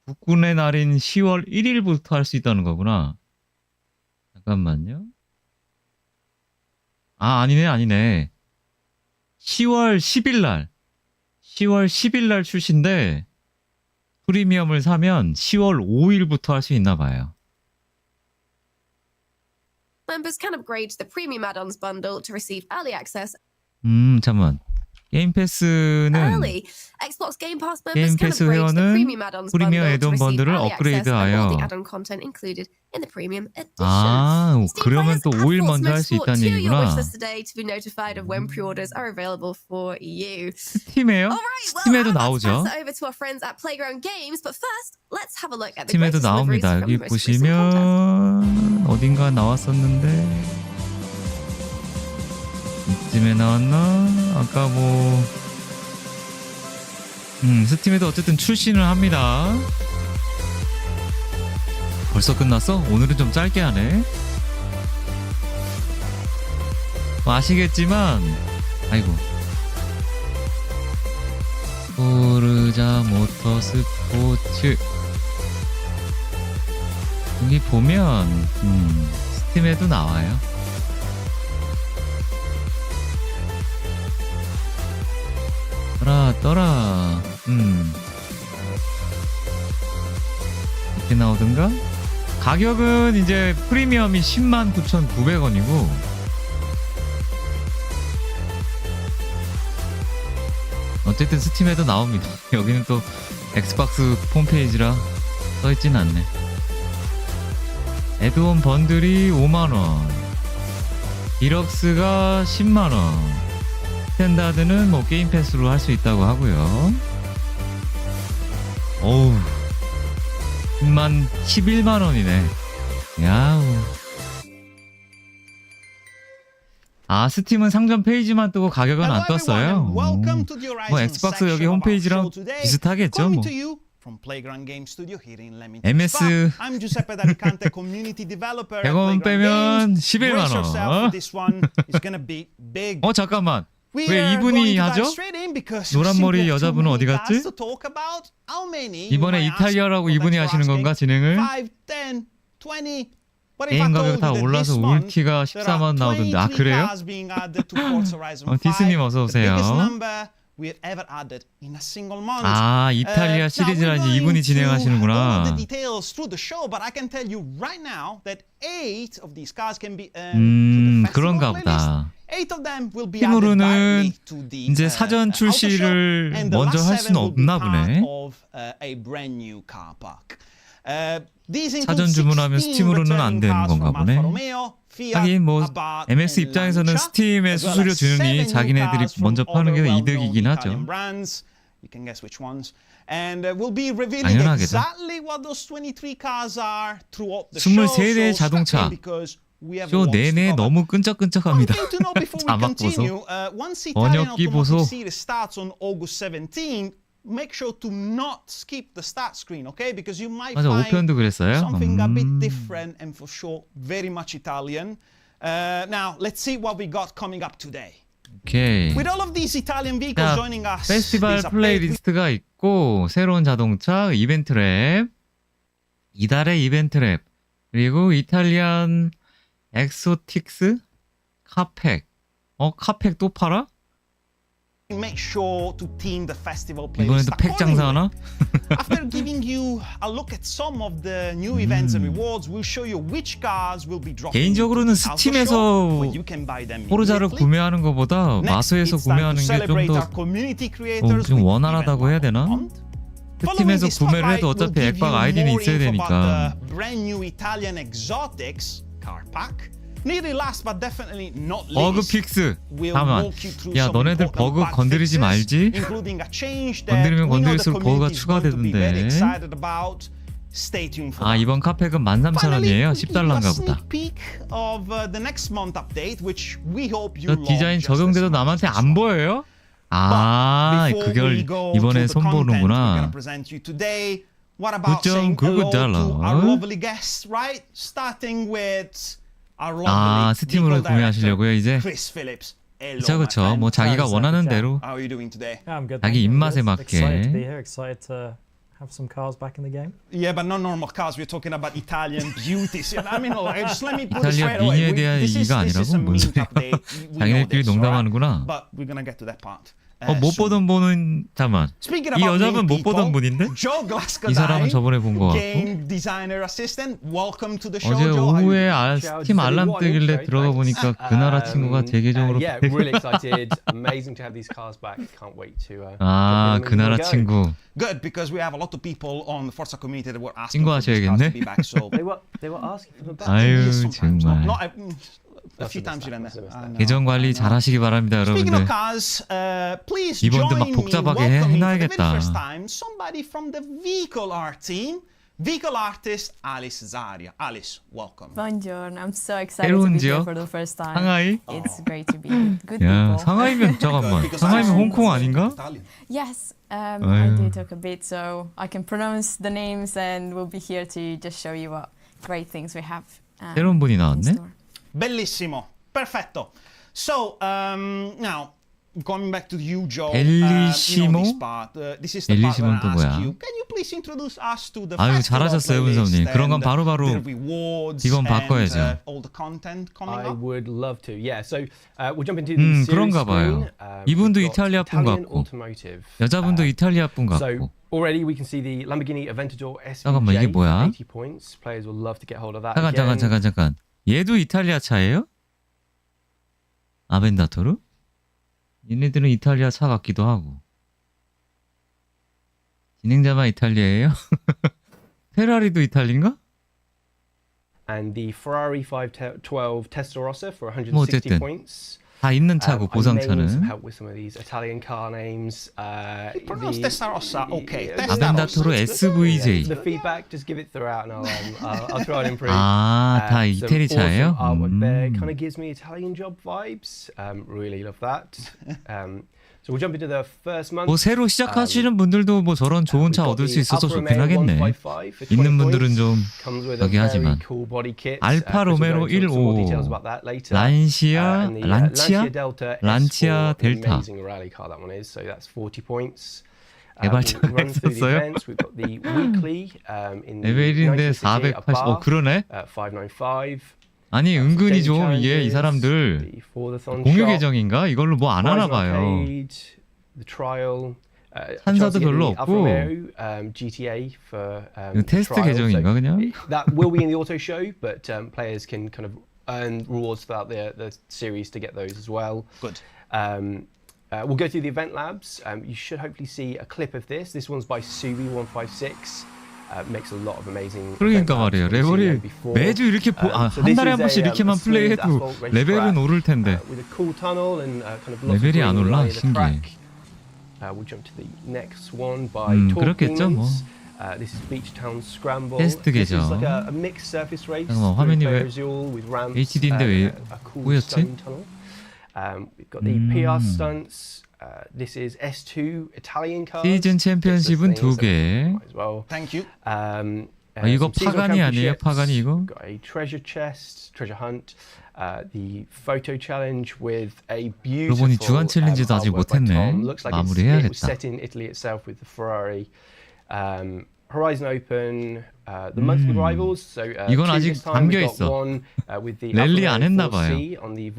국군의 날인 10월 1일부터 할 수 있다는 거구나. 잠깐만요. 아 아니네 10월 10일 날 출시인데 프리미엄을 사면 10월 5일부터 할 수 있나 봐요. members can upgrade to the premium add-ons bundle to receive early access 잠깐만. 게임 패스는 early. Xbox Game Pass members 게임 can 패스 upgrade to the 회원은 premium add-ons 프리미엄 bundle to 애돈 receive 번들을 early access and all 업그레이드하여 the add-on content included in the premium edition. 아 Steam 그러면 players 또 add 5일 Forza 먼저 할 수 Motorsport 있다는 to your 얘기구나. wishlist today to be notified of when pre-orders are available for you. 스팀에요? Alright, well, 스팀에도 I'm about to 나오죠. pass it over to our friends at Playground Games, but first, let's have a look at the 스팀에도 greatest deliveries 나옵니다. from 여기 the most recent contest. 보시면 어딘가 나왔었는데 이쯤에 나왔나? 아까 뭐 스팀에도 어쨌든 출시는 합니다. 벌써 끝났어? 오늘은 좀 짧게 하네. 뭐 아시겠지만 아이고 포르자 모터스포츠 여기 보면 스팀에도 나와요. 떠라 이렇게 나오던가? 가격은 이제 프리미엄이 109,900원이고 어쨌든 스팀에도 나옵니다. 여기는 또 엑스박스 홈페이지라 써있진 않네. 애드온 번들이 5만원 디럭스가 10만원, 스탠다드는 뭐 게임 패스로 할 수 있다고 하고요. 어우, 11만원이네. 야우. 아, 스팀은 상점 페이지만 뜨고 가격은 안 떴어요. 뭐 엑스박스 여기 홈페이지랑 비슷하겠죠 뭐. MS 100원 빼면 11만원. 잠깐만, 왜 이분이 하죠? 노란머리 여자분은 어디 갔지? 이번에 이탈리아라고 이분이 하시는 건가, 진행을? 게임 가격 다 올라서 울티가 14만 나오던데. 아, 그래요? 디스님 어서오세요. 아, 이탈리아 시리즈라니 이분이 진행하시는구나. 그런가 보다. 팀으로는 이제 사전 출시를 먼저 할 수는 없나 보네. 사전 주문하면 스팀으로는 안 되는 건가 보네. 하긴 뭐 MS 입장에서는 스팀에 수수료 주느니 자기네들이 먼저 파는 게 이득이긴 하죠. 당연하겠죠. 23대의 자동차 쇼 내내 너무 끈적끈적합니다. 자막 보소, 번역기 보소. Make sure to not skip the start screen, okay? Because you might 맞아, find 5편도 그랬어요. something a bit different and for sure very much Italian. Now, let's see what we got coming up today. 오케이. With all of these Italian vehicles joining us, 페스티벌 플레이리스트가 있고, 새로운 자동차, 이벤트 랩, 이달의 이벤트 랩, 그리고 이탈리안 엑소틱스 카팩. 카팩 또 팔아? Make sure to theme the festival 이번에도 playlist 팩 장사하나? After giving you a look at some of the new events and rewards, we'll show you which cars will be dropping. 개인적으로는 스팀에서 포르자를 구매하는 것보다 마소에서 구매하는 게 좀 더 원활하다고 해야 되나? 스팀에서 구매를 해도 어차피 액박 아이디는 있어야 되니까. Brand new Italian exotics car pack. Last but definitely not least, 버그 픽스. 잠깐만, 야 너네들 버그 건드리지 말지. 건드리면 건드릴수록 버그가 추가되던데. 아, 이번 카팩은 13,000원이에요 10달러인가 보다. 저 디자인 적용돼도 남한테 안 보여요? 아, 그걸 이번에 손보는구나. 9.99달러. 아, 스팀으로 구매하시려고요 이제? 그쵸. 뭐 자기가 원하는 대로 자기 입맛에 맞게. Have some cars back in the game? Yeah, but not normal cars. We're talking about Italian beauties. I mean, just let me put it 이탈리아 straight away. 미니에 대한 얘기가 아니라고? 뭔 소리야? 자기네끼리 농담하는구나. But we're gonna get to that part. 못 보던 분은 잠깐만. 이 여자분 못 보던 분인데? 이 사람은 저번에 본 것 같고. 어제 오후에 스팀 알람 뜨길래 들어가 보니까 그 나라 친구가 제 계정으로 아, 그 나라 친구. Good, because we have a lot of people on the Forza community that were asking 친구하셔야겠네. to be back. So They were asking for them back. 아유, sometimes, 정말. not a few times here and there. 계정 관리 잘하시기 바랍니다, Speaking 여러분들. of cars, please 이번도 막 join me 복잡하게 welcoming for the 해놔야겠다. very first time somebody from the vehicle art team, vehicle artist Alice Zaria. Alice, welcome. Buongiorno. I'm so excited to be here for the first time. 상하이? It's great to be with good 야, people. 상하이면 잠깐만. 상하이면 홍콩 아닌가? Yes, I 아유. do talk a bit, so I can pronounce the names, and we'll be here to just show you what great things we have. 새로운 분이 in 나왔네. store. Bellissimo, perfetto. So now going back to you, Joe. Bellissimo? This part. This is the part where I 벨리시모는 또 ask 뭐야? you. Can you please introduce us to the 아유, festival 잘하셨어요, playlist 분섭님. 그런 건 and 바로바로 the rewards 이건 and 바꿔야죠. all the content coming I up? would love to. Yeah. So we'll jump into the series 그런가 봐요. screen. 이분도 We've got 이탈리아 분 Italian 같고, automotive. 여자분도 이탈리아 분 So 같고. already we can see the Lamborghini Aventador 잠깐만, 이게 SVJ 뭐야? 80 points. Players will love to get hold of that. 잠깐. 얘도 이탈리아 차예요? 아벤다토르? 얘네들은 이탈리아 차 같기도 하고. 진행자만 이탈리아예요? 페라리도 이탈리인가? and the Ferrari 512 Testarossa for 뭐 160 어쨌든 points. 다 있는 차고 I may need some 보상차는 help with some of these Italian car names. Pronounce Testarossa, okay. 아벤다토로 Testarossa. SVJ. The feedback, just give it throughout, and I'll try and improve. 아, 다 Some 이태리 차예요? awesome artwork there. Kind of gives me Italian job vibes. Really love that. So we'll jump into the first month. 뭐 새로 시작하시는 분들도 뭐 저런 좋은 차 얻을 수 있어서 좋긴 하겠네. 있는 분들은 좀 저기 하지만. 알파 로메로 15, 란치아 델타. 개발자가 있었어요? 레벨 1인데 480. 그러네? 595. 아니 은근히 좀 이게 이 사람들 공유 계정인가? 이걸로 뭐 안 하나 봐요. 한사도 별로 없고 이거 테스트 계정인가 그냥? That will be in the auto show, but players can kind of earn rewards throughout the series to get those as well. Good. We'll go through the event labs. You should hopefully see a clip of this. This one's by Subi156. Makes a lot of amazing. 그러니까 말이에요. 레벨이 매주 이렇게 한 달에 한 번씩 이렇게만 플레이해도 레벨은 오를 텐데 레벨이 안 올라? 신기해. We'll jump to the next one by 그렇겠죠 뭐. This is Beach Town Scramble. 테스트 This is 계정. like a mixed surface race. 잠깐만 화면이 왜 with ramps, HD인데 왜 a cool 보였지? stone tunnel. We've got the PR stunts. This is S2 Italian cars. 시즌 챔피언십은 2개. Well. Thank you. 이거 파가니 아니에요? 파가니 이거? Got a treasure chest, treasure hunt. The photo challenge with a beautiful. 그러고 보니 주간 챌린지도 아직 못했네. 마무리해야겠다. It was set in Italy itself with the Ferrari. Horizon Open, the monthly rivals. So 이건 아직 담겨 있어. 랠리 안 했나 봐요.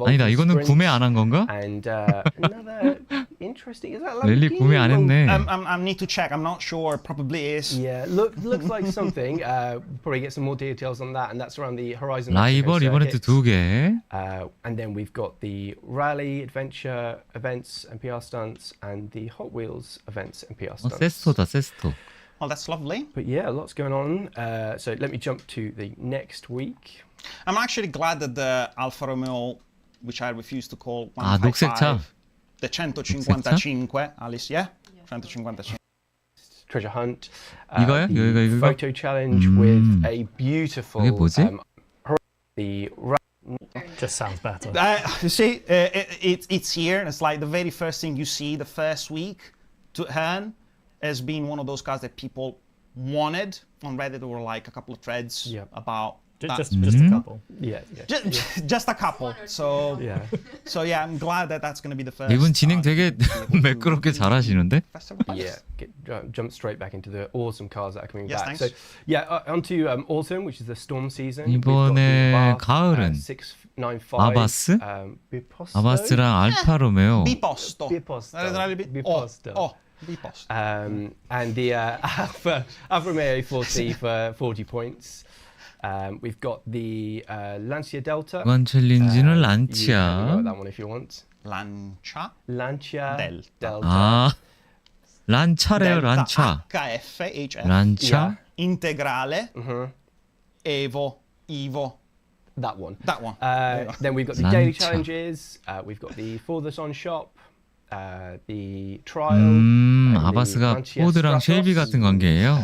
아니다, 이거는 구매 안 한 건가? And another interesting. Is that 랠리 구매 안 했네. I need to check. I'm not sure. Probably is. Yeah, looks like something. Probably get some more details on that, and that's around the Horizon. 라이벌 이번에도 2개. And then we've got the rally adventure events and PR stunts, and the Hot Wheels events and PR stunts. 세스토다 세스토. Well, that's lovely. But yeah, lots going on. So let me jump to the next week. I'm actually glad that the Alfa Romeo, which I refuse to call 녹색 차. 155, the 155, Alice, yeah? 155. Treasure hunt. 이거요? The 이거? photo challenge with a beautiful. 이게 뭐지? The Just sounds better. You see, it's here. It's like the very first thing you see the first week to earn has been one of those cars that people wanted. On Reddit there were like a couple of threads about just a couple. Yeah. Just a couple. So yeah, I'm glad that that's going to be the first. 이분 진행 되게 매끄럽게 잘하시는데? Yeah, jump straight back into the awesome cars that are coming Yes, back. thanks. So yeah, onto autumn, which is the storm season. 이번에 가을은 695. 아바스? 아바스랑 알파 로메오. Biposto. Biposto. Oh, Biposto. And the Alfa Romeo 4C for 40 points. We've got the Lancia Delta. 주간 챌린지는 You 란치아. can write that one if you want. Lancia Lancia Delta. 아, 란차래요, 란차. HF. 란차. Integrale. Evo. That one. That one. Then we've got the daily Lancia. challenges. We've got the Forza Horizon shop. The trial. and the 아바스가 Lancia 포드랑 Stratos. 쉘비 같은 관계예요.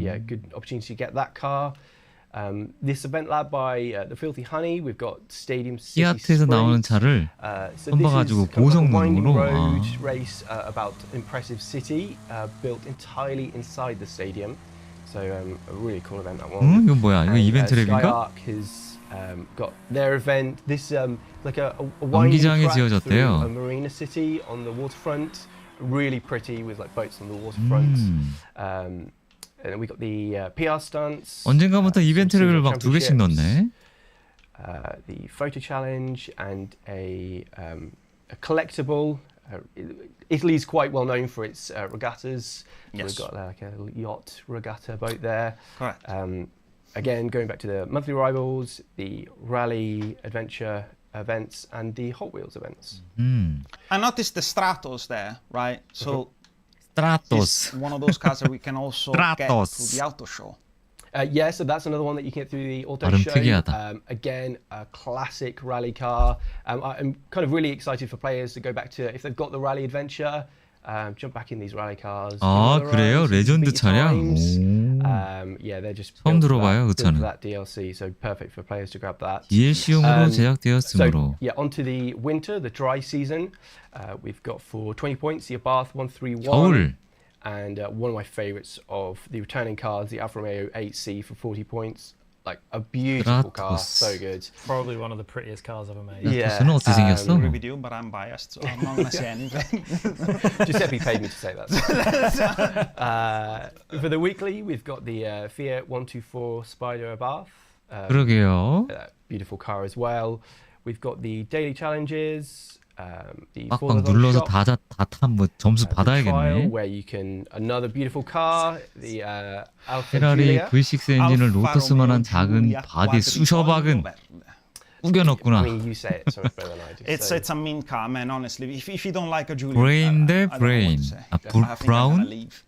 Yeah, good opportunity to get that car. This event lab by the Filthy Honey. We've got Stadium City 히아트에서 나오는 차를 So this 선봐가지고 is kind of like a winding 고성능으로. road race about impressive city built entirely inside the stadium. So a really cool event that one. 이건 뭐야? 이거 And, 이벤트 랩인가? Skyark has got their event. This like a winding 경기장에 track through 지어졌대요. a marina city on the waterfront. Really pretty with like boats on the waterfront. And then we got the PR stunts. 언젠가부터 some 이벤트를 silver 막 2개씩 넣네. The photo challenge and a collectible. Italy's quite well known for its regattas. Yes. We've got like a yacht regatta boat there. Correct. Again, going back to the monthly rivals, the rally adventure events, and the Hot Wheels events. I noticed the Stratos there, right? So 스트라토스. it's one of those cars that we can also get Stratos. through the auto show. Yeah, so that's another one that you can get through the auto 발음 show. 특이하다. Again, a classic rally car. I'm kind of really excited for players to go back to, if they've got the rally adventure, jump back in these rally cars. 아, 그래요? 레전드 차량? 오. Yeah, they're just 처음 built for 들어봐요, 그 that, built 차는. for that DLC, so perfect for players to grab that. DLC용으로 So 제작되었으므로. yeah, onto the winter, the dry season. We've got for 20 points the Abarth 131. 겨울. And one of my favourites of the returning cars, the Alfa Romeo 8C for 40 points. Like a beautiful car, so good. Probably one of the prettiest cars ever made. Yeah. 무슨 어떻게 생겼어? agree with you, but I'm biased, so I'm not going to say anything. Giuseppe paid me to say that. For the weekly, we've got the Fiat 124 Spider Abarth. 그러게요. Beautiful car as well. We've got the daily challenges. The 빡빡 Forza 눌러서 Horizon 다 타면 뭐 점수 the trial, 받아야겠네. where you can another beautiful car, the Alfa 페라리 Giulia. V6 엔진을 로터스만한 작은 바디 쑤셔박은 우겨 I 넣었구나. mean, you say it so much better than I do. so. It's a mean car, man, honestly. If you don't like a Julia, 브레인 대 I don't know what 브레인. to say. 아, I think I'm 브라운? gonna leave.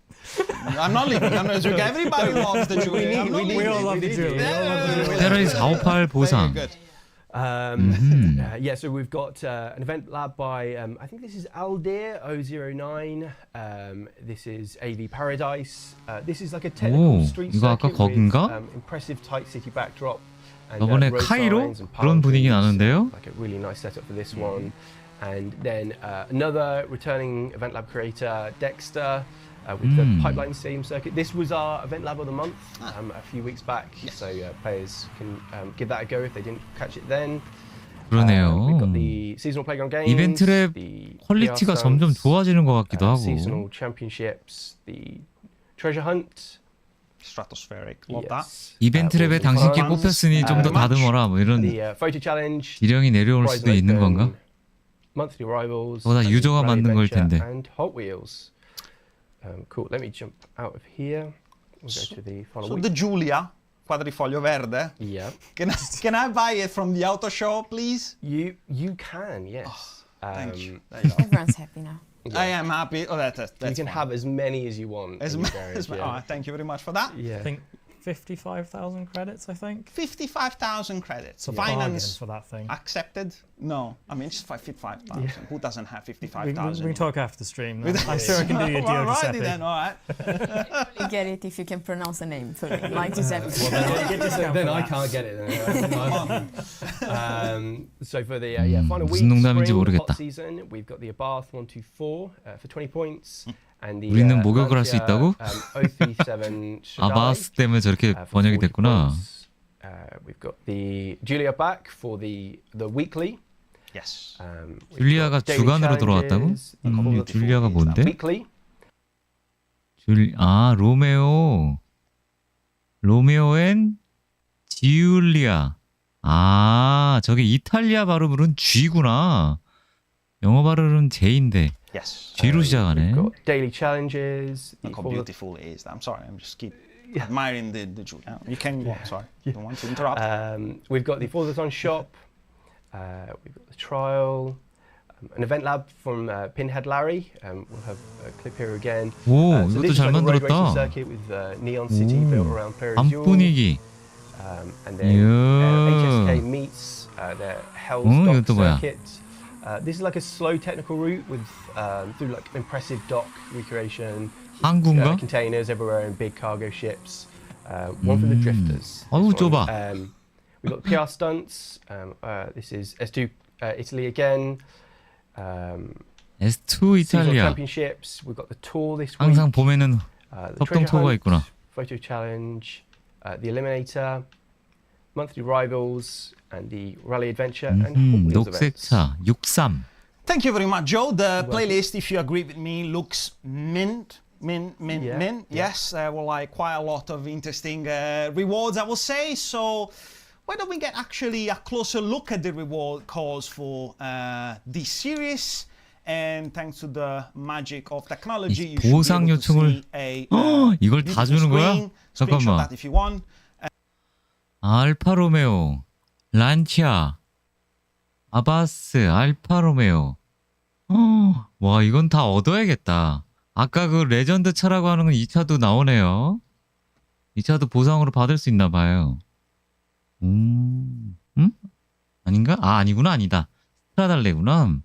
I'm not leaving. I'm not joking. Everybody loves the Julia. I'm not We leaving. all love the Julia. We all love the Julia. 페라리 458 보상. Very good. Yeah, so we've got an event lab by, I think this is Aldir 009. This is AV Paradise. This is like a technical 오, street 이거 아까 circuit 거긴가? with impressive tight city backdrop. And, 저번에 road 카이로? signs and palm 그런 분위기 trees. 나는데요? Like a really nice setup for this one. And then another returning event lab creator, Dexter. With the pipeline steam circuit. This was our event lab of the month a few weeks back, so players can give that a go if they didn't catch it then. 그러네요. We've got the seasonal playground games, 이벤트 랩 the 퀄리티가 PR 점점 stunts, 좋아지는 것 같기도 하고. seasonal championships, the treasure hunt. Stratospheric. Love that. Yes. 이벤트 랩에 당신께 뽑혔으니 좀 더 다듬어라 뭐 이런 The photo challenge. 지령이 내려올 prize 수도 있는 open, 건가? Monthly rivals. 그거 다 and 유저가 rally 만든 걸 adventure 텐데. And Hot Wheels. Cool. Let me jump out of here. We'll go to the final So week. the Giulia quadrifoglio verde. Yeah. Can I buy it from the auto show, please? You can, yes. Thank you. There you go. Everyone's happy now. I am happy. Oh, that's You can fine. have as many as you want. As in ma- your garage, as ma- yeah. oh, thank you very much for that. Yeah. I think 55,000 credits, I think. 55,000 credits. It's a bargain Finance for that thing. accepted? No. I mean, it's 55,000. Yeah. Who doesn't have We 55,000? can talk after the stream. With- I'm sure I can do your deal, Alrighty Giuseppe. then, all right. You get it if you can pronounce the name fully, like Giuseppe. Get discount Then for I that. can't get it. So for the final week, 무슨 농담인지 spring, 모르겠다. hot season, we've got the Abarth 124 for 20 points. And the 우리는 목욕을 할 수 Lancia, 있다고? 037 Shadai, 아바스 때문에 저렇게 for 번역이 40 됐구나. points. We've got the Julia back for the weekly. Yes. We've 줄리아가 got daily 주간으로 들어왔다고? challenges, the couple of 줄리아가 뭔데? weekly. 로메오 앤 지울리아. 아, 저게 이탈리아 발음으로는 G구나. 영어 발음은 J인데 Yes. G로 시작하네. We've got daily challenges. Look how for the- beautiful it is. I'm sorry. I'm just keep admiring the Julia. You can go on. Sorry. Don't want to interrupt. We've got the Forza Horizon shop. We've got the trial. An event lab from Pinhead Larry. We'll have a clip here again. 오, So 이것도 this is 잘 like a road racing 만들었다. circuit with Neon City built around Paris. 밤 분위기. And then 이야. HSK meets their Hell's 이건 Dock 또 뭐야? circuit. This is like a slow technical route with through like impressive dock recreation. 항구인가? Containers everywhere and big cargo ships. One for the drifters. 어우, This one. 좁아. We've got PR stunts. This is S2 Italy again. S2 Seasonal 이탈리아. championships. We've got the tour this week. 항상 봄에는 The 협동 treasure 투어가 hunt, 있구나. photo challenge, the eliminator, monthly rivals, and the rally adventure and Hot Wheels events. 녹색차 63. Thank you very much, Joe. The playlist, if you agree with me, looks mint. Yeah. Yes, well, like quite a lot of interesting rewards, I will say. So why don't we get actually a closer look at the reward calls for this series? And thanks to the magic of technology, you should be 보상 able to 요청을 see a 이걸 다 beautiful 주는 거야? screen. Screenshot 잠깐만. that if you want. 알파로메오, 란치아, 아바스, 알파로메오. 와, 이건 다 얻어야겠다. 아까 그 레전드 차라고 하는 건 이 차도 나오네요. 이 차도 보상으로 받을 수 있나 봐요. 아닌가? 아, 아니구나. 아니다. 스트라달레구나.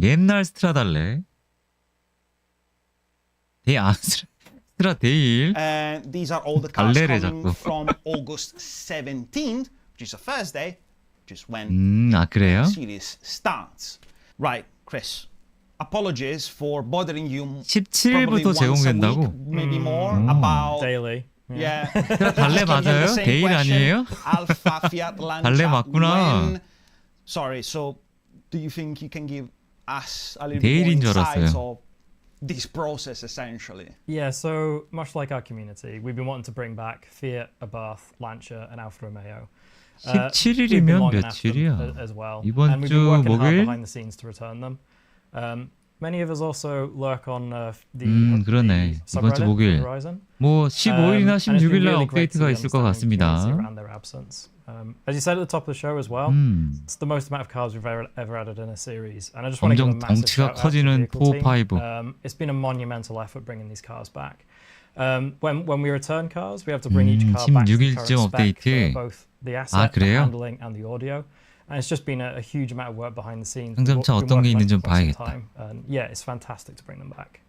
옛날 스트라달레. 스트라데일. And these are all the cars 갈래래, coming 자꾸. from August 17th, which is a Thursday, which is when 아, 그래요? the series starts. Right, Chris. Apologies for bothering you. 17일부터 제공된다고? Maybe more about Daily. yeah. 달래 맞아요? 데일 아니에요? Alpha Fiat Lancia. 달래 맞구나. When... Sorry. So, do you think you can give us a little 데일인 bit 줄 more insights 알았어요. of this process, essentially? Yeah, so much like our community, we've been wanting to bring back Fiat, Abarth, Lancia, and Alfa Romeo. We've been 17일이면 longing after them 며칠이야? as well. 이번 And we've 주 been working hard 목요일? behind the scenes to return them. Many of us also lurk on 그러네. the 이번 주 subreddit 목요일. for Horizon. 뭐 15일이나 And it's been 16일 날 really great to 업데이트가 see 있을 것 understanding community 같습니다. around their absence. As you said at the top of the show as well, it's the most amount of cars we've ever added in a series, and I just want to give a 점점 massive 덩치가 shout out to the 커지는 vehicle 4, team. 5. It's been a monumental effort bringing these cars back. When we return cars, we have to bring each car back to the 16일쯤 current spec 업데이트. for both the asset, the 그래요? handling, and the audio. And it's just been a huge amount of work behind the scenes. 상점차 We've been 어떤 게 working on 있는지 it 좀 for quite some 봐야겠다. time. And yeah, it's fantastic to bring them back.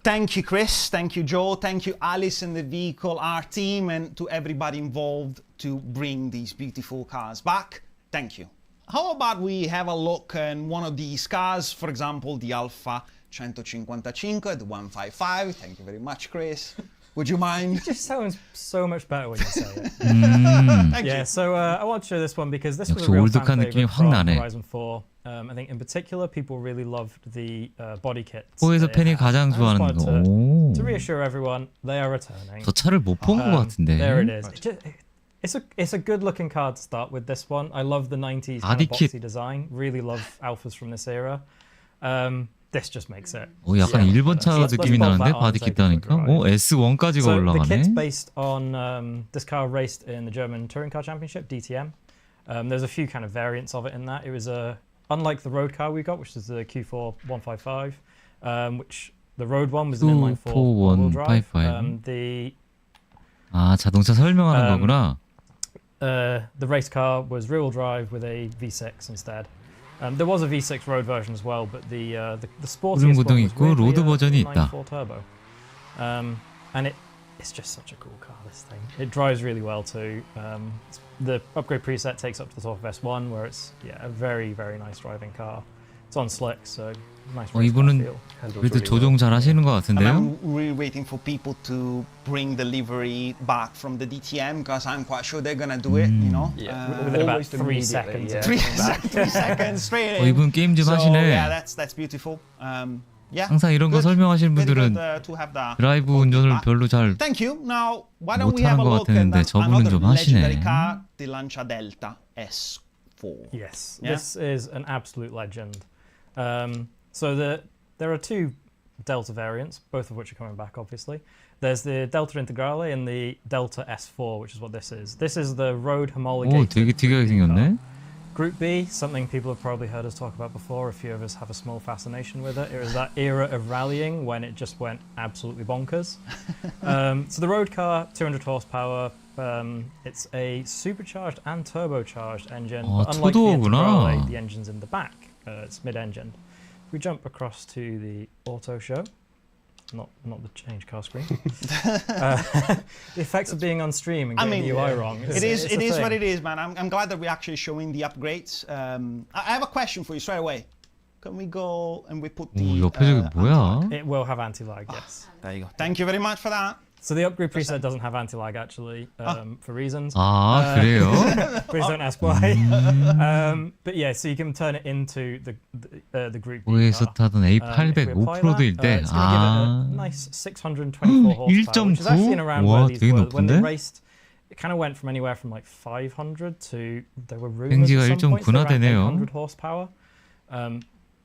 Thank you, Chris. Thank you, Joe. Thank you, Alice and the Vehicle R team, and to everybody involved to bring these beautiful cars back. Thank you. How about we have a look at one of these cars, for example, the Alfa 155, the 155. Thank you very much, Chris. Would you mind? It just sounds so much better when you say it. Thank Yeah, you. so I want to show this one because this was 역시 a real fan 올드카 느낌이 favorite 확 from 나네. Horizon 4. I think in particular people really loved the body kits. 4에서 that 팬이 it had. 가장 I just 좋아하는 wanted 거. to reassure everyone they are returning. 저 차를 못 본 것 같은데. There it is. It's a good looking car to start with, this one. I love the 90s kind 바디 of 킷. boxy design. Really love Alphas from this era. This just makes it. 약간 Yeah. 일본 차 Let's 느낌이 bolt 나는데 that on 바디 and take it for a kit다니까. drive. S1까지가 So the kit's 올라가네. based on this car raced in the German Touring Car Championship, DTM. There's a few kind of variants of it in that. It was unlike the road car we got, which is the Q4 155, which the road one was an inline 4 all-wheel drive. 155. 아, 자동차 설명하는 거구나. The race car was rear-wheel drive with a V6 instead. There was a V6 road version as well, but the sportiest 구동 one was 있고 로드 weirdly 버전이 a 있다. 994 turbo. And it's just such a cool car, this thing. It drives really well too. The upgrade preset takes up to the top of S1, where it's a very, very nice driving car. It's on slicks, so nice race car 이분은 feel. 그래도 조종 잘 하시는 것 And 같은데요? I'm really waiting for people to bring the livery back from the DTM because I'm quite sure they're gonna do it, you know. Within about Almost 3 immediately, seconds. yeah. 3 seconds straight in. 이분 게임 좀 So 하시네. yeah, that's beautiful. Yeah. 항상 이런 거 good. 설명하시는 Very 분들은 good, to have that. 드라이브 운전을 back. 별로 잘 Thank you. Now, why don't we 못하는 have a 것 look at 같았는데 저분은 another 좀 하시네. legendary car, the Lancia Delta S4. Yes, Yeah? this is an absolute legend. So there are 2 Delta variants, both of which are coming back, obviously. There's the Delta Integrale and the Delta S4, which is what this is. This is the road 오, homologated 되게 특이하게 생겼네. Group B, something people have probably heard us talk about before. A few of us have a small fascination with it. It was that era of rallying when it just went absolutely bonkers. So the road car, 200 horsepower. It's a supercharged and turbocharged engine. But unlike the 투도어구나. Integrale, the engine's in the back. It's mid-engine. If we jump across to the auto show, not the change car screen. The effects of being on stream and getting the UI wrong. It is what it is, man. I'm glad that we're actually showing the upgrades. I have a question for you straight away. Can we go and we put the 오, 옆에 저게 뭐야? It will have anti-lag, yes. There you go. Thank you very much for that. So the upgrade preset doesn't have anti-lag actually, for reasons. 아, 그래요? Please don't ask why. But yeah, so you can turn it into the Group B 오에서 car. 타던 A800 오프로드일 때, it's going to give it a 아, nice 624 horsepower, which is actually in around where 와, these 되게 were. When they 높은데? raced, it kind of went from anywhere from like 500 to, there were rumors 랭지가 at some points they were 1.9나 around 되네요. 800 horsepower.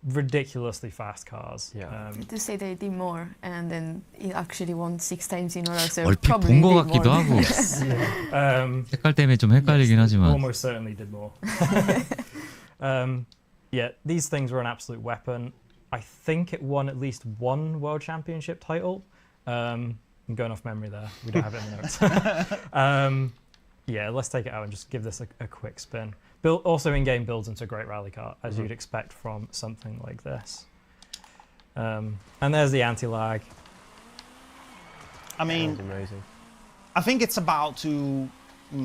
Ridiculously fast cars. Yeah. To say they did more, and then it actually won 6 times in a row. So 얼핏 probably 본 것 did 같기도 more. 하고 색깔 때문에 좀 헷갈리긴 하지만 Almost certainly did more. Yeah, these things were an absolute weapon. I think it won at least 1 world championship title. I'm going off memory there. We don't have it in the notes. Yeah, let's take it out and just give this a quick spin. Also in-game builds into a great rally car, as you'd expect from something like this. And there's the anti-lag. I mean, amazing. I think it's about to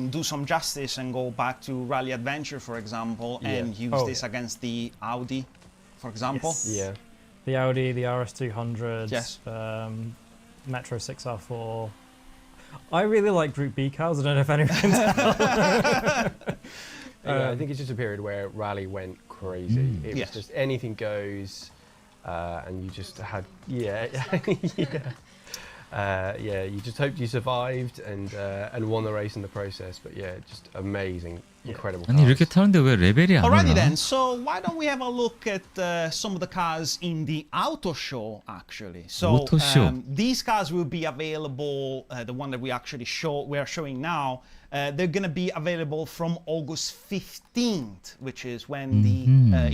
do some justice and go back to Rally Adventure, for example, and use this against the Audi, for example. Yes. Yeah. The Audi, the RS200s, Yes. Metro 6R4. I really like Group B cars. I don't know if anyone can tell. Yeah, I think it's just a period where rally went crazy. It Yes. was just anything goes, and you just had yeah. You just hoped you survived and won the race in the process. But yeah, just amazing, incredible. 아니 이렇게 타는데 왜 레벨이 안 Alrighty 올라? then, so why don't we have a look at some of the cars in the auto show actually. So Auto show. these cars will be available, the one that we are showing now, they're going to be available from August 15th, which is when the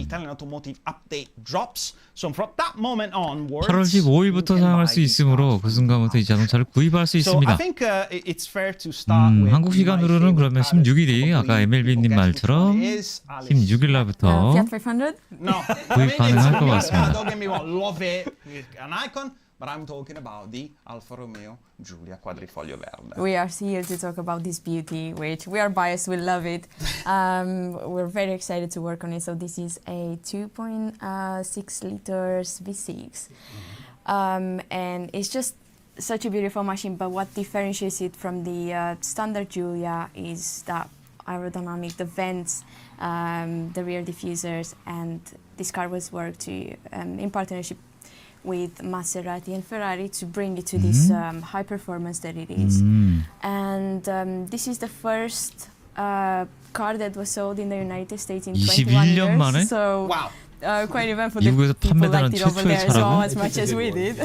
Italian automotive update drops. So from that moment onwards, 8월 15일부터 사용할 수 있으므로 그 순간부터 이 자동차를 구입할 수 So I 있습니다. think it's fair to start with 한국 시간으로는 my 그러면 favorite 16일이 아까 MLB님 말처럼 16일 날부터 Fiat 500? No, 구입 가능할 것 같습니다. Don't get me wrong, love it, an icon, but I'm talking about the Alfa Romeo Giulia Quadrifoglio Verde. We are here to talk about this beauty, which we are biased, we love it. We're very excited to work on it. So this is a 2.6 liters V6. And it's just such a beautiful machine, but what differentiates it from the standard Giulia is that aerodynamic, the vents, the rear diffusers, and this car was worked in partnership with Maserati and Ferrari to bring it to this high performance that it is. And this is the first car that was sold in the United States in 21 21년 years. 만에? So Wow, quite event for the 미국에서 people 판매되는 liked it over 최초의 there as well, 차라고? as much as we did.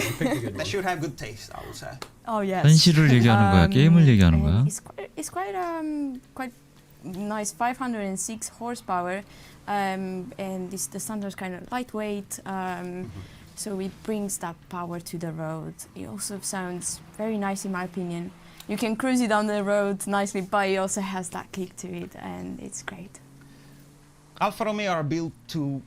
they should have good taste, I would say. Oh yes. 현실을 얘기하는 거야, 게임을 얘기하는 거야. And it's quite nice, 506 horsepower, and it's the standard kind of lightweight. So it brings that power to the road. It also sounds very nice in my opinion. You can cruise it down the road nicely, but it also has that kick to it, and it's great. Alfa Romeo are built to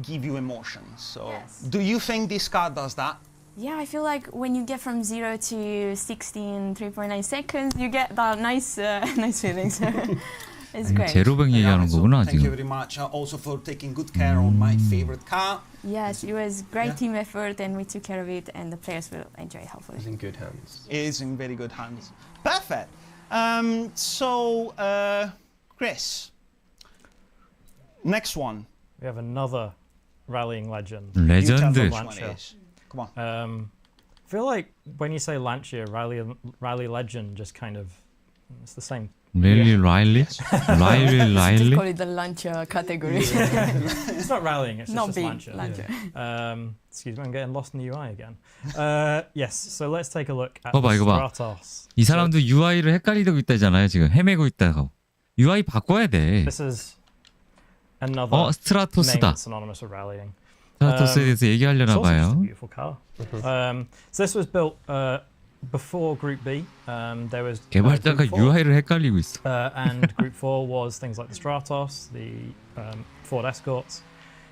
give you emotions. So Yes. do you think this car does that? Yeah, I feel like when you get from 0 to 60 in 3.9 seconds, you get that nice feelings. It's 아니, great. 제로백 얘기하는 So 거구나 thank you 지금. very much also for taking good care of my favorite car. Yes, it was great Yeah. team effort, and we took care of it, and the players will enjoy it, hopefully. It's in good hands. It is in very good hands. Perfect. So Chris, next one. We have another rallying legend. You tell me 레전드. which one Lancia. it is. Come on. I feel like when you say Lancia, rally legend, just kind of, it's the same. 랠리 라일리? 라일리 Just 라일리? call it the Lancia category. It's not rallying, it's Not just big Lancia. Lancia. Excuse me, I'm getting lost in the UI again. Yes, so let's take a look at 봐봐, the 이거 봐. Stratos. 이 사람도 UI를 헷갈리고 있다잖아요 지금. 헤매고 있다고. UI 바꿔야 돼. This is another 스트라토스다. name that's synonymous with rallying. 스트라토스에 대해서 It's 얘기하려나 also just a 봐요. beautiful car. So this was built before Group B. There was 개발자가 Group 4, UI를 헷갈리고 있어. and Group 4 was things like the Stratos, the Ford Escorts.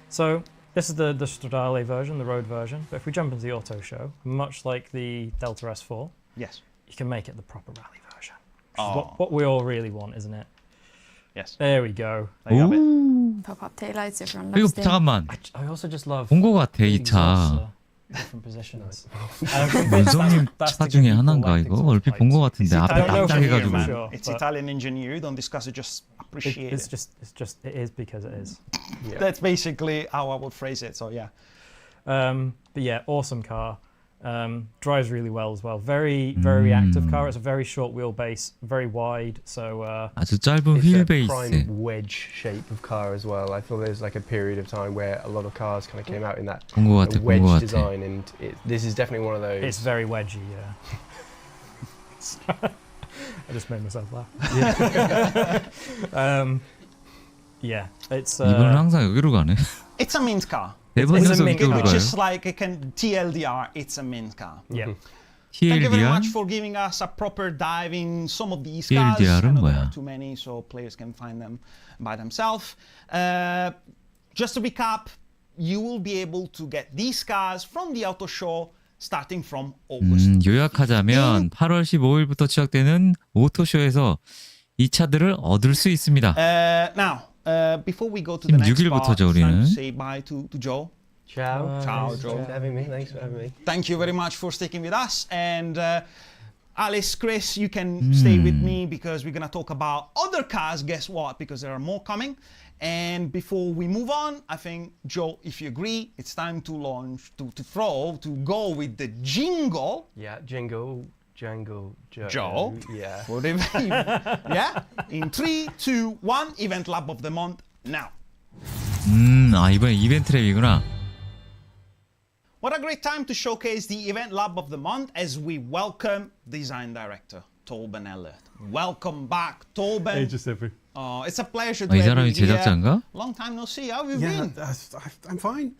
So this is the Stradale version, the road version. But if we jump into the auto show, much like the Delta S4, Yes. you can make it the proper rally version. Which is Oh. what we all really want, isn't it? Yes. There we go. There you have it. 오. Pop-up taillights, everyone 이거 loves them. 잠깐만. I also just love 본 거 같아 the 이 exhausts 차. are different positions. I'm convinced 문성님 that's 차 to give 중에 people 하나인가 left 이거? exhaust 얼핏 본 거 pipes. 같은데 It's 앞에 Italian know for engineer, 납작해가지고. man. Sure, It's but- Italian engineer. You don't discuss it, just appreciate It's it. it is because it is. Yeah. That's basically how I would phrase it. So yeah. But yeah, awesome car. Drives really well as well. Very reactive car. It's a very short wheelbase, very wide. So 아주 짧은 It's a 휠 prime 베이스. wedge shape of car as well. I feel there's like a period of time where a lot of cars kind of came out in that 본 거 같아, 본 wedge 거 같아. design, and this is definitely one of those. it's very wedgy. Yeah. I just made myself laugh. Yeah, it's. 이분은 항상 여기로 가네. It's a mint car. 대본 it's a 연속 mint 이쪽으로 car. 가요. Just like I can TLDR, it's a mint car. Yeah. Thank you very TLDR? much for giving us a proper dive in some of these cars. I TLDR은 know there 뭐야? are too many, so players can find them by themselves. Just to recap, you will be able to get these cars from the auto show starting from August. 요약하자면 8월 15일부터 시작되는 오토쇼에서 이 차들을 얻을 수 있습니다. Now, before we go to the next 16일부터죠, part, it's time 우리는. to say bye to Joe. Ciao. Ciao, Thanks Joe. for having me. Thanks for having me. Thank you very much for sticking with us. And Alice, Chris, you can stay with me because we're going to talk about other cars. Guess what? Because there are more coming. And before we move on, I think, Joe, if you agree, it's time to launch, to go with the jingle. Yeah, jingle, jangle, Joe. Yeah. For the yeah? In 3, 2, 1, Event Lab of the Month now. 이번에 이벤트 랩이구나. What a great time to showcase the Event Lab of the Month as we welcome Design Director Torben Ellert. Welcome back, Torben. Hey Giuseppe. Oh, it's a pleasure to 이 have 사람이 you here. 제작자인가? Long time no see. How have you Yeah, been? I'm fine.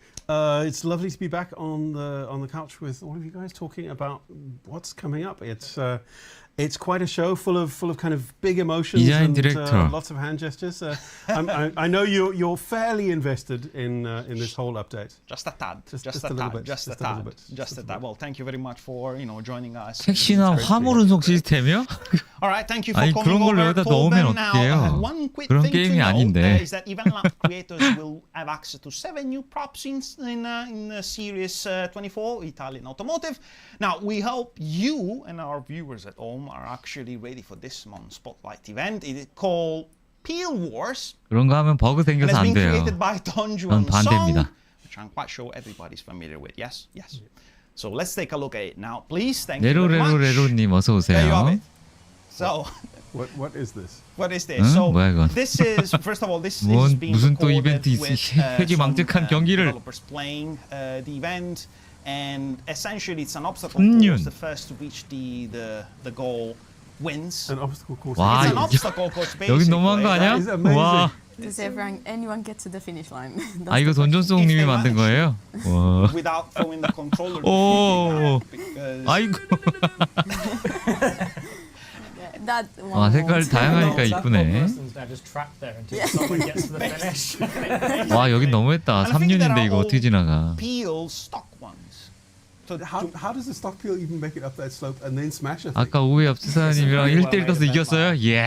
It's lovely to be back on the couch with all of you guys talking about what's coming up. It's quite a show full of kind of big emotions Design and director. lots of hand gestures. I know you're fairly invested in this whole update. Just a tad. Just Just a a little tad. bit, Just a just a little tad. bit, Just just a a tad. bit. Well, thank you very much for joining us. 택시나 화물 운송 시스템이요? All right, thank you for 아니, coming 그런 걸로 over. 여기다 넣으면 Torben, now, 어떡해요? one quick 그런 thing to 게임이 know 아닌데. is that Event Lab creators will have access to 7 new props in Series 24 Italian Automotive. Now, we hope you and our viewers at home are actually ready for this month's Spotlight event. It is called Peel Wars. 그런 거 하면 버그 And 생겨서 it's 안 been 돼요. created by 전 Donjuan Song, 반대입니다. which I'm quite sure everybody's familiar with. Yes? Yes. So let's take a look at it now, please. Thank you very much. 레로레로레로님 어서 There you have 오세요. it. So, What is this? what is this? 응? So, 뭐야, 이건? this is, first of all, this 뭔, is being 무슨 또 recorded 이벤트 with 폐기망측한 경기를. developers playing the event. And essentially, it's an obstacle 훈련. course. The first to reach the goal wins. An obstacle course. 와, It's an 여기- obstacle course, basically. 여긴 너무한 거 아니야? That is amazing. 와, Does anyone get to the finish line? 이거 돈존송님이 만든 거예요? 와, Without throwing the controller. 오, because 아이고. That 와, one 색깔 won't. 다양하니까 That poor 이쁘네. person's now just trapped there until someone gets to the finish. 와, 여긴 너무했다. And I think there 3년인데 are 이거 all 어떻게 지나가? peel stock ones. So How does the stock peel even make it up that slope and then smash a thing? 아까 오해 업지사님이랑 It's a very 1대1 떠서 well-made 이겼어요? 예.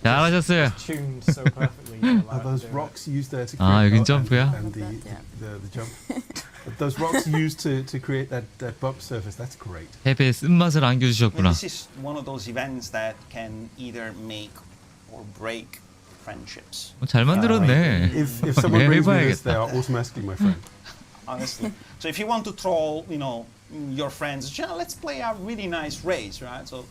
잘하셨어요. Tuned so perfectly. you're Are allowed those to do it. rocks used there to 아, create 여긴 and 점프야? the jump? Those rocks used to create that bump surface, that's great. 패배의 쓴맛을 I mean, 안겨주셨구나. this is one of those events that can either make or break friendships. 잘 만들었네. If someone brings me this, they 해봐야겠다. are automatically my friend. Honestly. So if you want to troll, your friends, let's play a really nice race, right? So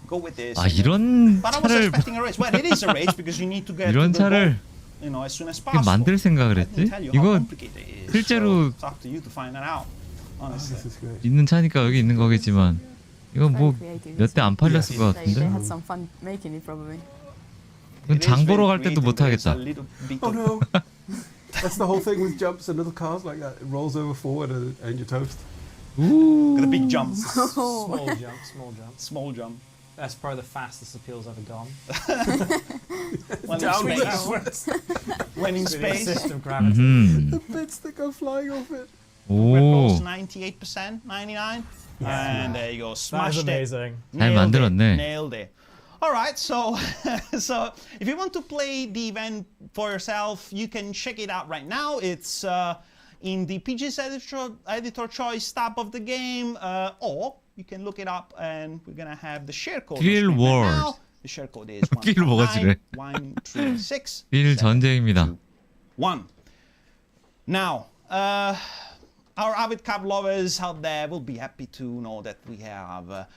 go with this. 아, 이런 But I was 차를 expecting a race. Well, it is a race because you need to get 이런 to the 차를 goal, as soon as 어떻게 possible. 만들 생각을 I 했지? didn't tell you how 이거 complicated it is. 실제로 So it's up to you to find that out. Honestly. This is great. 있는 차니까 여기 있는 거겠지만 이건 뭐 Very creative. 몇 대 안 팔렸을 것 They 같은데? had some fun making it probably. 이건 It is 장 very 보러 갈 때도 creative, 못 but it's a 하겠다. little bit Oh of- no! That's the whole thing with jumps and little cars like that. It rolls over forward and you're toast. 우. The big jump. Small jump, small jump. Small jump. That's probably the fastest appeal's ever gone. When in Downwards. space. When in With the space. assist of gravity. The bits that go flying off it. Red Bull's 오, 98%, 99%. And there you go. That is Smashed it. amazing. 잘 만들었네. Nailed it. All right, so so if you want to play the event for yourself, you can check it out right now. It's in the PG's editor choice tab of the game, or you can look it up, and we're gonna have the share code. on Peel screen right Wars. now. The share code is Peel 뭐가 지래? 136. 빌 전쟁입니다. Now, our avid car lovers out there will be happy to know that we have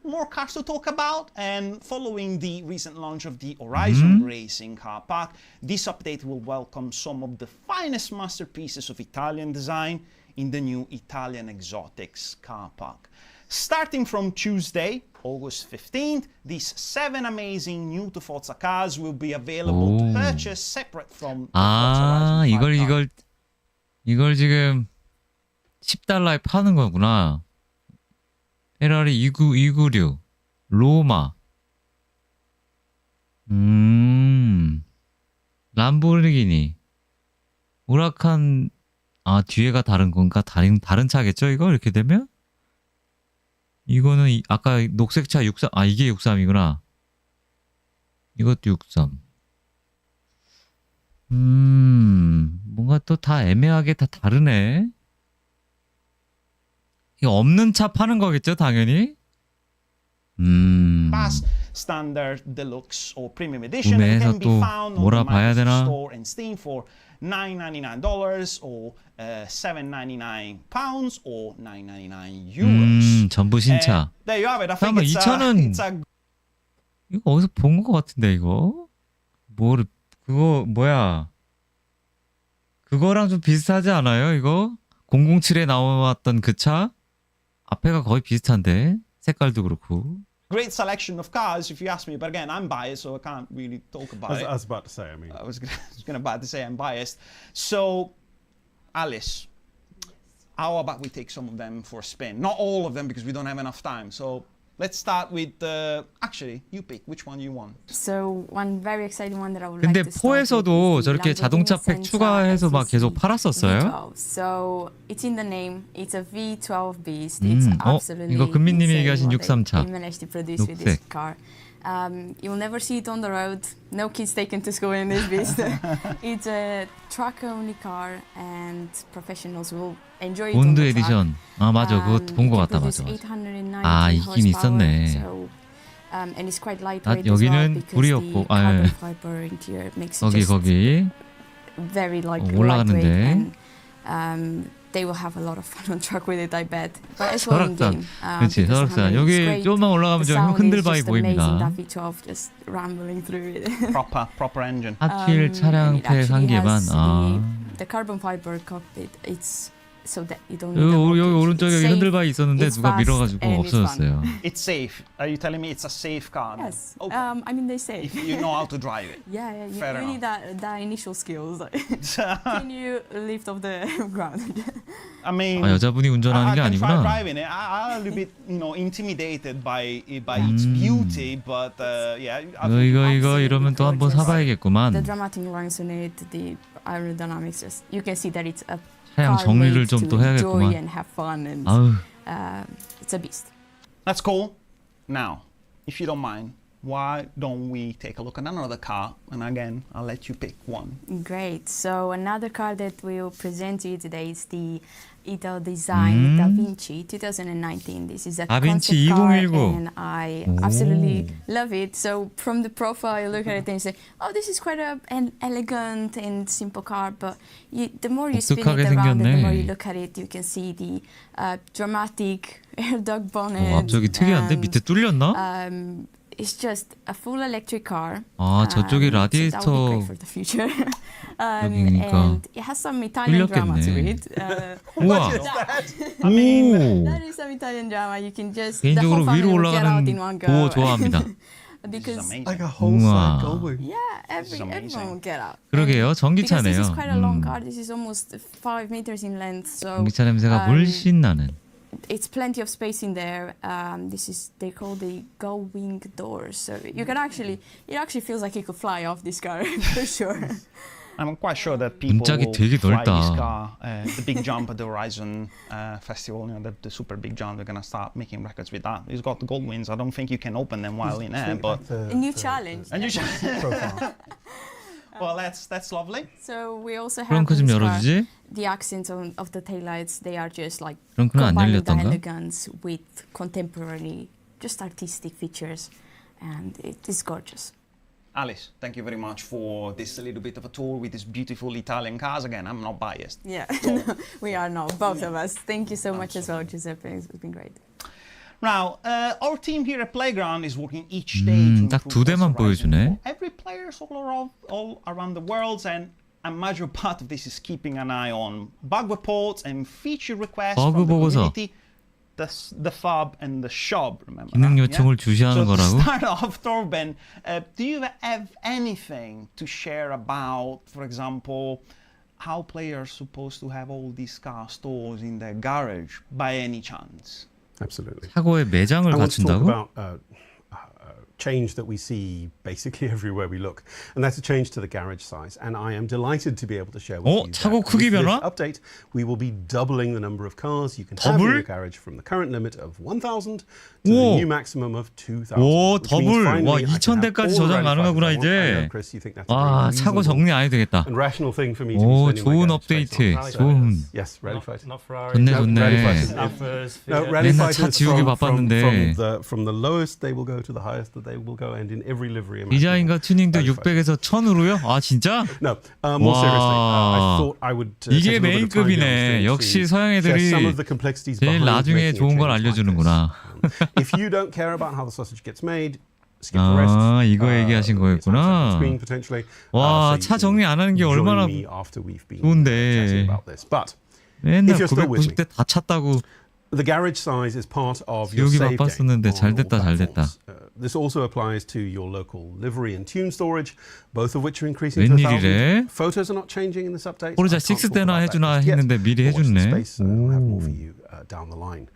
more cars to talk about. And following the recent launch of the Horizon Racing car park, this update will welcome some of the finest masterpieces of Italian design in the new Italian Exotics car park. Starting from Tuesday, August 15th, these 7 amazing new to Forza cars will be available to 오. purchase separate from the 아, Forza Horizon 5 car. 이걸 지금 $10에 파는 거구나. 페라리 296, 로마, 람보르기니, 우라칸. 뒤에가 다른 건가? 다른 차겠죠? 이거 이렇게 되면? 이거는 아까 녹색차 63, 이게 63이구나. 이것도 63. 뭔가 또 다 애매하게 다 다르네. 이거 없는 차 파는 거겠죠, 당연히? Pass Standard Deluxe or Premium Edition 구매해서 can be 또 found on the 몰아봐야 Microsoft 되나? Store and Steam for $9.99 or £7.99 or €9.99. 전부 신차. There you have it. I think 잠깐만, 이 차는 it's a 이거 어디서 본 것 같은데 이거? 그거 뭐야? 그거랑 좀 비슷하지 않아요? 이거 007에 나왔던 그 차? 앞에가 거의 비슷한데 색깔도 그렇고. great selection of cars, if you ask me. But again, I'm biased, so I can't really talk about it. I was about to say, I mean. I was about to say I'm biased. So, Alice, how about we take some of them for a spin? Not all of them because we don't have enough time. So let's start with actually, you pick which one you want. So one very exciting one that I would 근데 like to start with 포에서도 is the 저렇게 자동차 팩 Lamborghini 추가해서 막 계속 Sentra 팔았었어요. V12. So it's in the name. It's a V12 beast. It's absolutely 이거 금민님이 insane 얘기하신 what 63차. they managed to produce with this 녹색. car. You'll never see it on the road. No kids taken to school in this beast. It's a track-only car, and professionals will enjoy it on 본드 the track. 에디션. 맞아. 그거 본 것 같다. 맞아. 있긴 있었네. So, and it's quite lightweight as well 여기는 because 불이었고, the carbon fiber interior makes it just 거기 very 올라가는데. lightweight, and they will have a lot of fun on track with it, I bet. But as well in game. 그렇지, 설악산. 여기 좀만 올라가면 저 흔들바위 보입니다. That V12 just rambling through it. Proper engine. 하필 차량 팩 한 개만. The carbon fiber cockpit. It's so that you don't. 여기 오른쪽에 여기 흔들바위 있었는데 누가 밀어가지고 없어졌어요. It's safe. Are you telling me it's a safe car? Yes. Okay. I mean, they say. If you know how to drive it. Yeah. Fair You need enough. that initial skills. Can you lift off the ground? I mean, 여자분이 운전하는 게 I can try 아니구나. driving it. I'm a little bit, intimidated by its beauty, but yeah. 이거 이러면 또 한번 The 사봐야겠구만. dramatic lines on it, the aerodynamics, just you can see that it's a 차량 car 정리를 made 좀 to 또 enjoy 해야겠구만. and have fun, and 아우. it's a beast. That's cool. Now, if you don't mind, why don't we take a look at another car? And again, I'll let you pick one. Great. So another car that we'll present to you today is the Ital Design Da Vinci 2019. This is a Da Vinci concept car, 2019. and I absolutely love it. So from the profile, you look at it and you say, "Oh, this is quite an elegant and simple car." But the more you spin it 독특하게 around, and the more 생겼네. you look at it, you can see the dramatic air duct bonnet. 앞쪽이 특이한데 밑에 뚫렸나? It's just a full electric car. 저쪽이 So that would be 라디에이터 great for the future. 여기니까 And it has some Italian drama to 뚫렸겠네. it. 우와. That 오. is some Italian drama. You can just 개인적으로 the whole 위로 family will get out in 올라가는 one go. 보호 좋아합니다. Because amazing. Like a whole 우와. side Goldwing. yeah, This is amazing. everyone will get out. 그러게요. Because this 전기차네요. is quite a long car. This is almost 5 meters in length. So 전기차 냄새가 물씬 나는. it's plenty of space in there. They call the gull wing doors. So you can it actually feels like you could fly off this car for sure. I'm quite sure that people 문짝이 will 되게 fly this 넓다. car. The big jump at the Horizon festival, the super big jump. They're gonna start making records with that. It's got the gold wings. I don't think you can open them while in air, but A new challenge. and you Profile. well, that's lovely. So we also have 트렁크 좀 in this car, 열어주지? the accents of the taillights. They are just like 트렁크는 안 combining the 열렸던가? elegance with contemporary, just artistic features, and it is gorgeous. Alice, thank you very much for this little bit of a tour with these beautiful Italian cars. Again, I'm not biased. Yeah, we are not, both of us. Thank you so much as well, Giuseppe. It's been great. Now, our team here at Playground is working each day to 딱 두 improve 대만 Forza Horizon 보여주네. for every players all around the world, and a major part of this is keeping an eye on bug reports and feature requests 버그 from the 보고서. community, the FUB and the shop. Remember 기능 that, 요청을 주시하는 So to 거라고? start off, Torben, do you have anything to share about, for example, how players are supposed to have all these car stores in their garage by any chance? Absolutely. 차고에 매장을 I want to talk 갖춘다고? about change that we see basically everywhere we look, and that's a change to the garage size. And I am delighted to be able to share with you 차고 that 크기 with 변화? this update, we will be doubling the number of cars you can have in 더블? your garage from the current limit of 1,000 to 오. the new maximum of 2,000. 오, which means 더블. finally 와, I can have 2,000대까지 all the 저장 rally 가능하구나, fighters I want. I know, 이제. Chris, you think that's a 와, very 차고 reasonable 정리 안 해도 되겠다. and rational thing for me to be 오, spending my 좋은 garage space 업데이트. on. 좋은. Yes, rally fighters. Not Ferrari. 좋네, No, 좋네. rally fighters. Alphas, No, Fiat. rally 맨날 차 fighters 지우기 바빴는데. from the lowest they will go to the highest that they will go, and in every livery. 디자인과 튜닝도 rally 600에서 1000으로요? 아, 진짜? No, more seriously, I 와. thought I would. 이게 take a little bit of time here on 메인급이네. stream 역시 to 서양 share 애들이 some of the complexities 제일 behind 나중에 making a 좋은 걸 change like this. 알려주는구나. If you don't care about how the sausage gets made, skip the rest. 아, 이거 얘기하신 It's on 거였구나. screen potentially. 와, So 차 you 정리 can 안 하는 게 join 얼마나 me after we've been 좋은데. chatting about this. But 맨날 if you're still with me. 990대 다 찼다고. the garage size is part of your 지우기 save game 바빴었는데 on 잘 all 됐다, 잘 됐다. platforms. This also applies to your local livery and tune storage, both of which are increasing to 웬일이래? 1,000. Photos are not changing in this update. 포르자 I can't 6 talk 때나 about 해주나 that just yet. 했는데 미리 Watch the 해줬네. space, I'll have more for you down the line.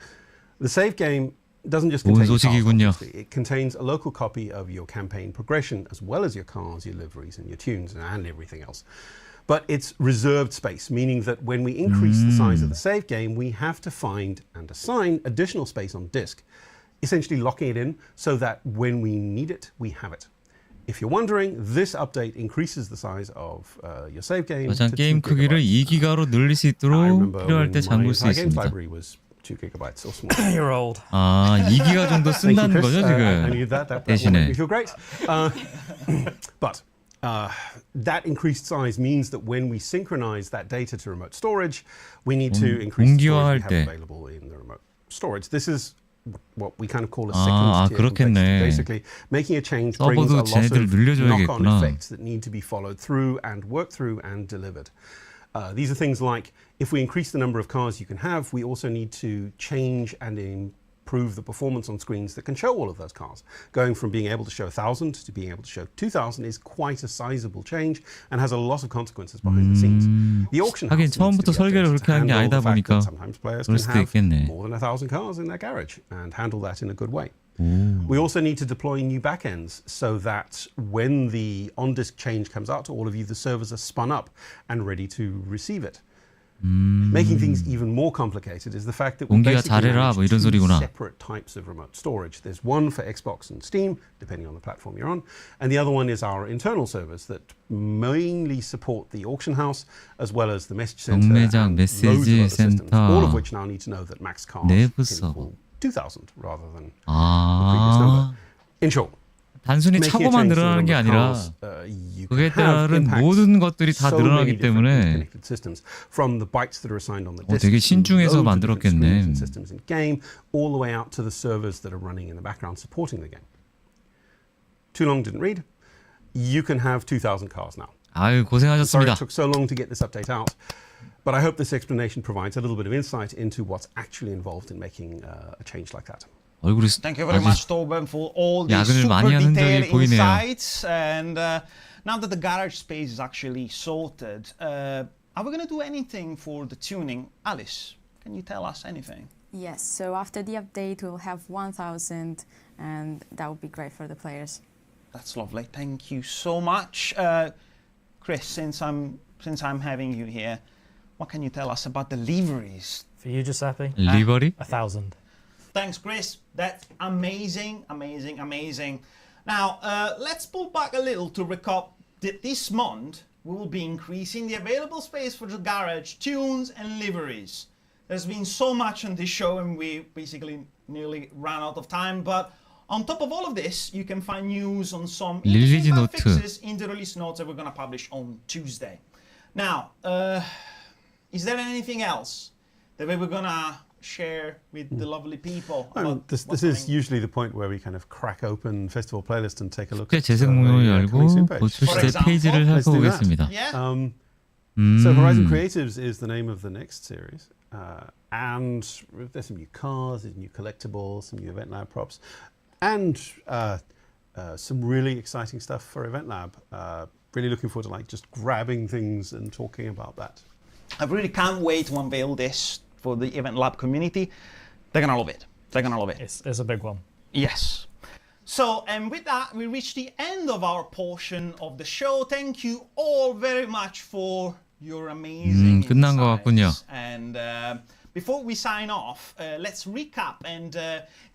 The save game doesn't just 좋은 contain your cars, 소식이군요. obviously. It contains a local copy of your campaign progression, as well as your cars, your liveries, and your tunes, and everything else. But it's reserved space, meaning that when we increase the size of the save game, we have to find and assign additional space on disk, essentially locking it in so that when we need it, we have it. If you're wondering, this update increases the size of your save game 가장 to 게임 2 크기를 gigabytes. 2기가로 늘릴 수 I 있도록 remember 필요할 when 때 my 잠글 수 entire games 있습니다. library was 2 gigabytes or smaller. You're old. 아, 2기가 정도 Thank you, 쓴다는 Chris. 거죠, I 지금? knew that will 대신에. make me feel great. But that increased size means that when we synchronize that data to remote storage, we need to increase the storage we have 때. available in the remote storage. This is what we kind of call a 아, second tier complexity. 그렇겠네. Basically, making a change brings 서버도 a lot 쟤네들 of knock-on 늘려줘야겠구나. effects that need to be followed through and worked through and delivered. These are things like, if we increase the number of cars you can have, we also need to change and improve the performance on screens that can show all of those cars. Going from being able to show 1,000 to being able to show 2,000 is quite a sizable change and has a lot of consequences behind the scenes. The auction house 하긴 needs to 처음부터 be 설계를 updated 그렇게 to 한 게 handle 아니다 the fact 보니까 that sometimes players 그럴 can 수도 have 있겠네. more than 1,000 cars in their garage and handle that in a good way. We also need to deploy new backends so that when the on-disk change comes out to all of you, the servers are spun up and ready to receive it. Making things even more complicated is the fact that we 공기가 basically 잘해라, 뭐 manage 이런 two 소리구나. separate types of remote storage. There's one for Xbox and Steam, depending on the platform you're on, and the other one is our internal servers that mainly support the auction house as well as the message center 경매장, and loads of 메시지 other systems, 센터, all of which now need to know that max cars 내부 can 서버. equal 2,000 rather than the previous 아, number. In short, 단순히 making a 차고만 change to the 늘어나는 게 number of 아니라 cars, you 그에 can have 따른 impacts 모든 것들이 다 so 늘어나기 many different 때문에 interconnected systems, from the bytes that are assigned on the disk, 되게 to 신중해서 loads of different 만들었겠네. screens and systems in game, all the way out to the servers that are running in the background supporting the game. Too long didn't read. You can have 2,000 cars now. 아유, Sorry 고생하셨습니다. it took so long to get this update out, but I hope this explanation provides a little bit of insight into what's actually involved in making a change like that. 얼굴이 Thank you very 아주 much, Torben, for all these 야근을 super 많이 하는 detailed 적이 보이네요. insights. And now that the garage space is actually sorted, are we going to do anything for the tuning? Alice, can you tell us anything? Yes, so after the update, we'll have 1,000, and that would be great for the players. That's lovely. Thank you so much. Chris, since I'm having you here, what can you tell us about the liveries? For you, Giuseppe, 리버리? 1,000. Thanks, Chris. That's amazing, amazing, amazing. Now, let's pull back a little to recap that this month we will be increasing the available space for the garage, tunes, and liveries. There's been so much on this show, and we basically nearly ran out of time. But on top of all of this, you can find news on some interesting bug fixes in the release notes that we're going to publish on Tuesday. Now, is there anything else that we were going to share with the lovely people? This is usually the point where we kind of crack open festival playlist and take a look 국제 at 재생 목록을 the 열고 coming soon page. 곧 출시될 페이지를 Let's do that. 살펴보겠습니다. Yeah. So Horizon Creatives is the name of the next series, and there's some new cars, there's new collectibles, some new Event Lab props, and some really exciting stuff for Event Lab. Really looking forward to like just grabbing things and talking about that. I really can't wait to unveil this for the Event Lab community. They're gonna love it. They're gonna love it. It's a big one. Yes. So, and with that, we reach the end of our portion of the show. Thank you all very much for your amazing 끝난 것 같군요. insights. And before we sign off, let's recap and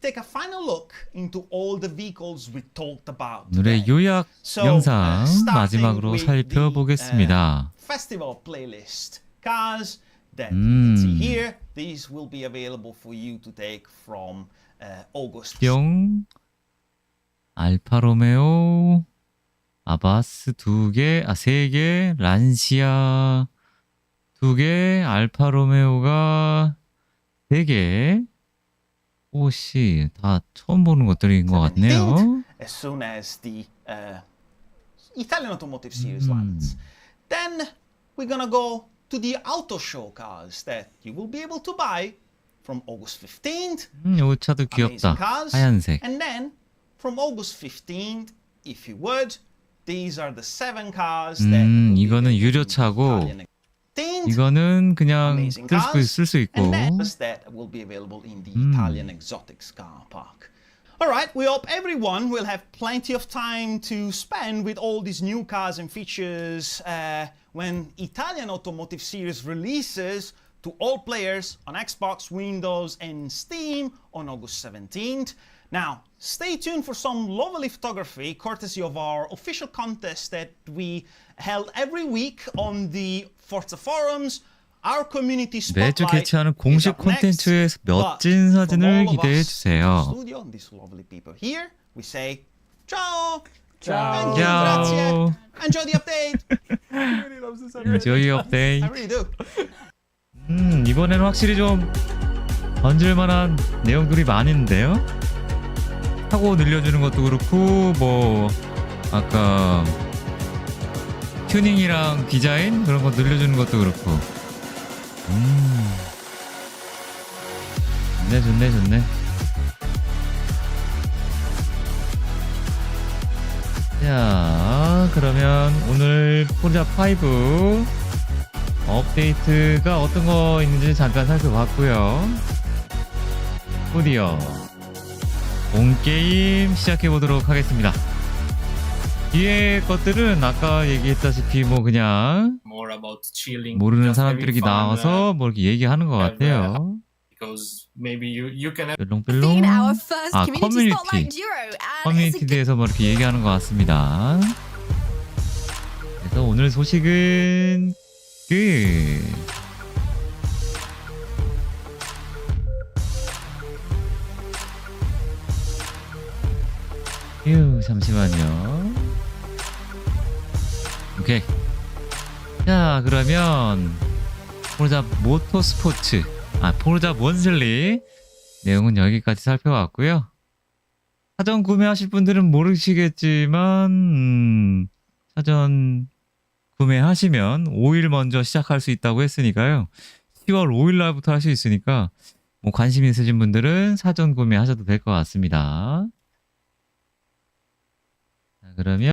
take a final look into all the vehicles we talked about 오늘의 today. 요약 So, 영상 starting 마지막으로 with 살펴보겠습니다. the festival playlist cars that you can see here. These will be available for you to take from August. 뿅, 알파로메오, 아바스 2개, 3개, 란시아 2개, 알파로메오가 3개. 혹시 다 처음 보는 것들인 것 같네요. As soon as the Italian Automotive Series lands. Then we're gonna go to the auto show cars that you will be able to buy from August 15th. 이 차도 귀엽다. 하얀색. And then from August 15th, if you would, these are the 7 cars that 이거는 유료차고 이거는 그냥 쓸 수 있고. and then that will be available in the Italian Exotics car park. Alright, we hope everyone will have plenty of time to spend with all these new cars and features when Italian Automotive Series releases to all players on Xbox, Windows and Steam on August 17th. Now, stay tuned for some lovely photography courtesy of our official contest that we held every week on the Forza forums. Our community 매주 spotlight 개최하는 is 공식 up next. 콘텐츠에서 멋진 But 사진을 from all of 기대해 us 주세요. in the studio, and these lovely people here, we say ciao. Ciao. Thank you, Ciao. grazie. Enjoy the update. Enjoy I update. really do. 이번에는 확실히 좀 던질만한 내용들이 많은데요. 타고 늘려주는 것도 그렇고 뭐 아까 튜닝이랑 디자인 그런 거 늘려주는 것도 그렇고. 좋네. 자, 그러면 오늘 포르자 5 업데이트가 어떤 거 있는지 잠깐 살펴봤고요. 드디어 본게임 시작해보도록 하겠습니다. 뒤에 것들은 아까 얘기했다시피 뭐 그냥 모르는 사람들이 나와서 뭐 이렇게 얘기하는 것 같아요. Being our 뿅뿅. first 아, community spotlight 커뮤니티. duo, and it's a 커뮤니티 대해서 뭐 이렇게 얘기하는 것 같습니다. 그래서 오늘 소식은 잠시만요. 오케이. 자, 그러면 포르자 모터스포츠, 포르자 원슬리 내용은 여기까지 살펴봤고요. 사전 구매하실 분들은 모르시겠지만 사전 구매하시면 5일 먼저 시작할 수 있다고 했으니까요. 10월 5일 날부터 할 수 있으니까 뭐 관심 있으신 분들은 사전 구매하셔도 될 것 같습니다. 자, 그러면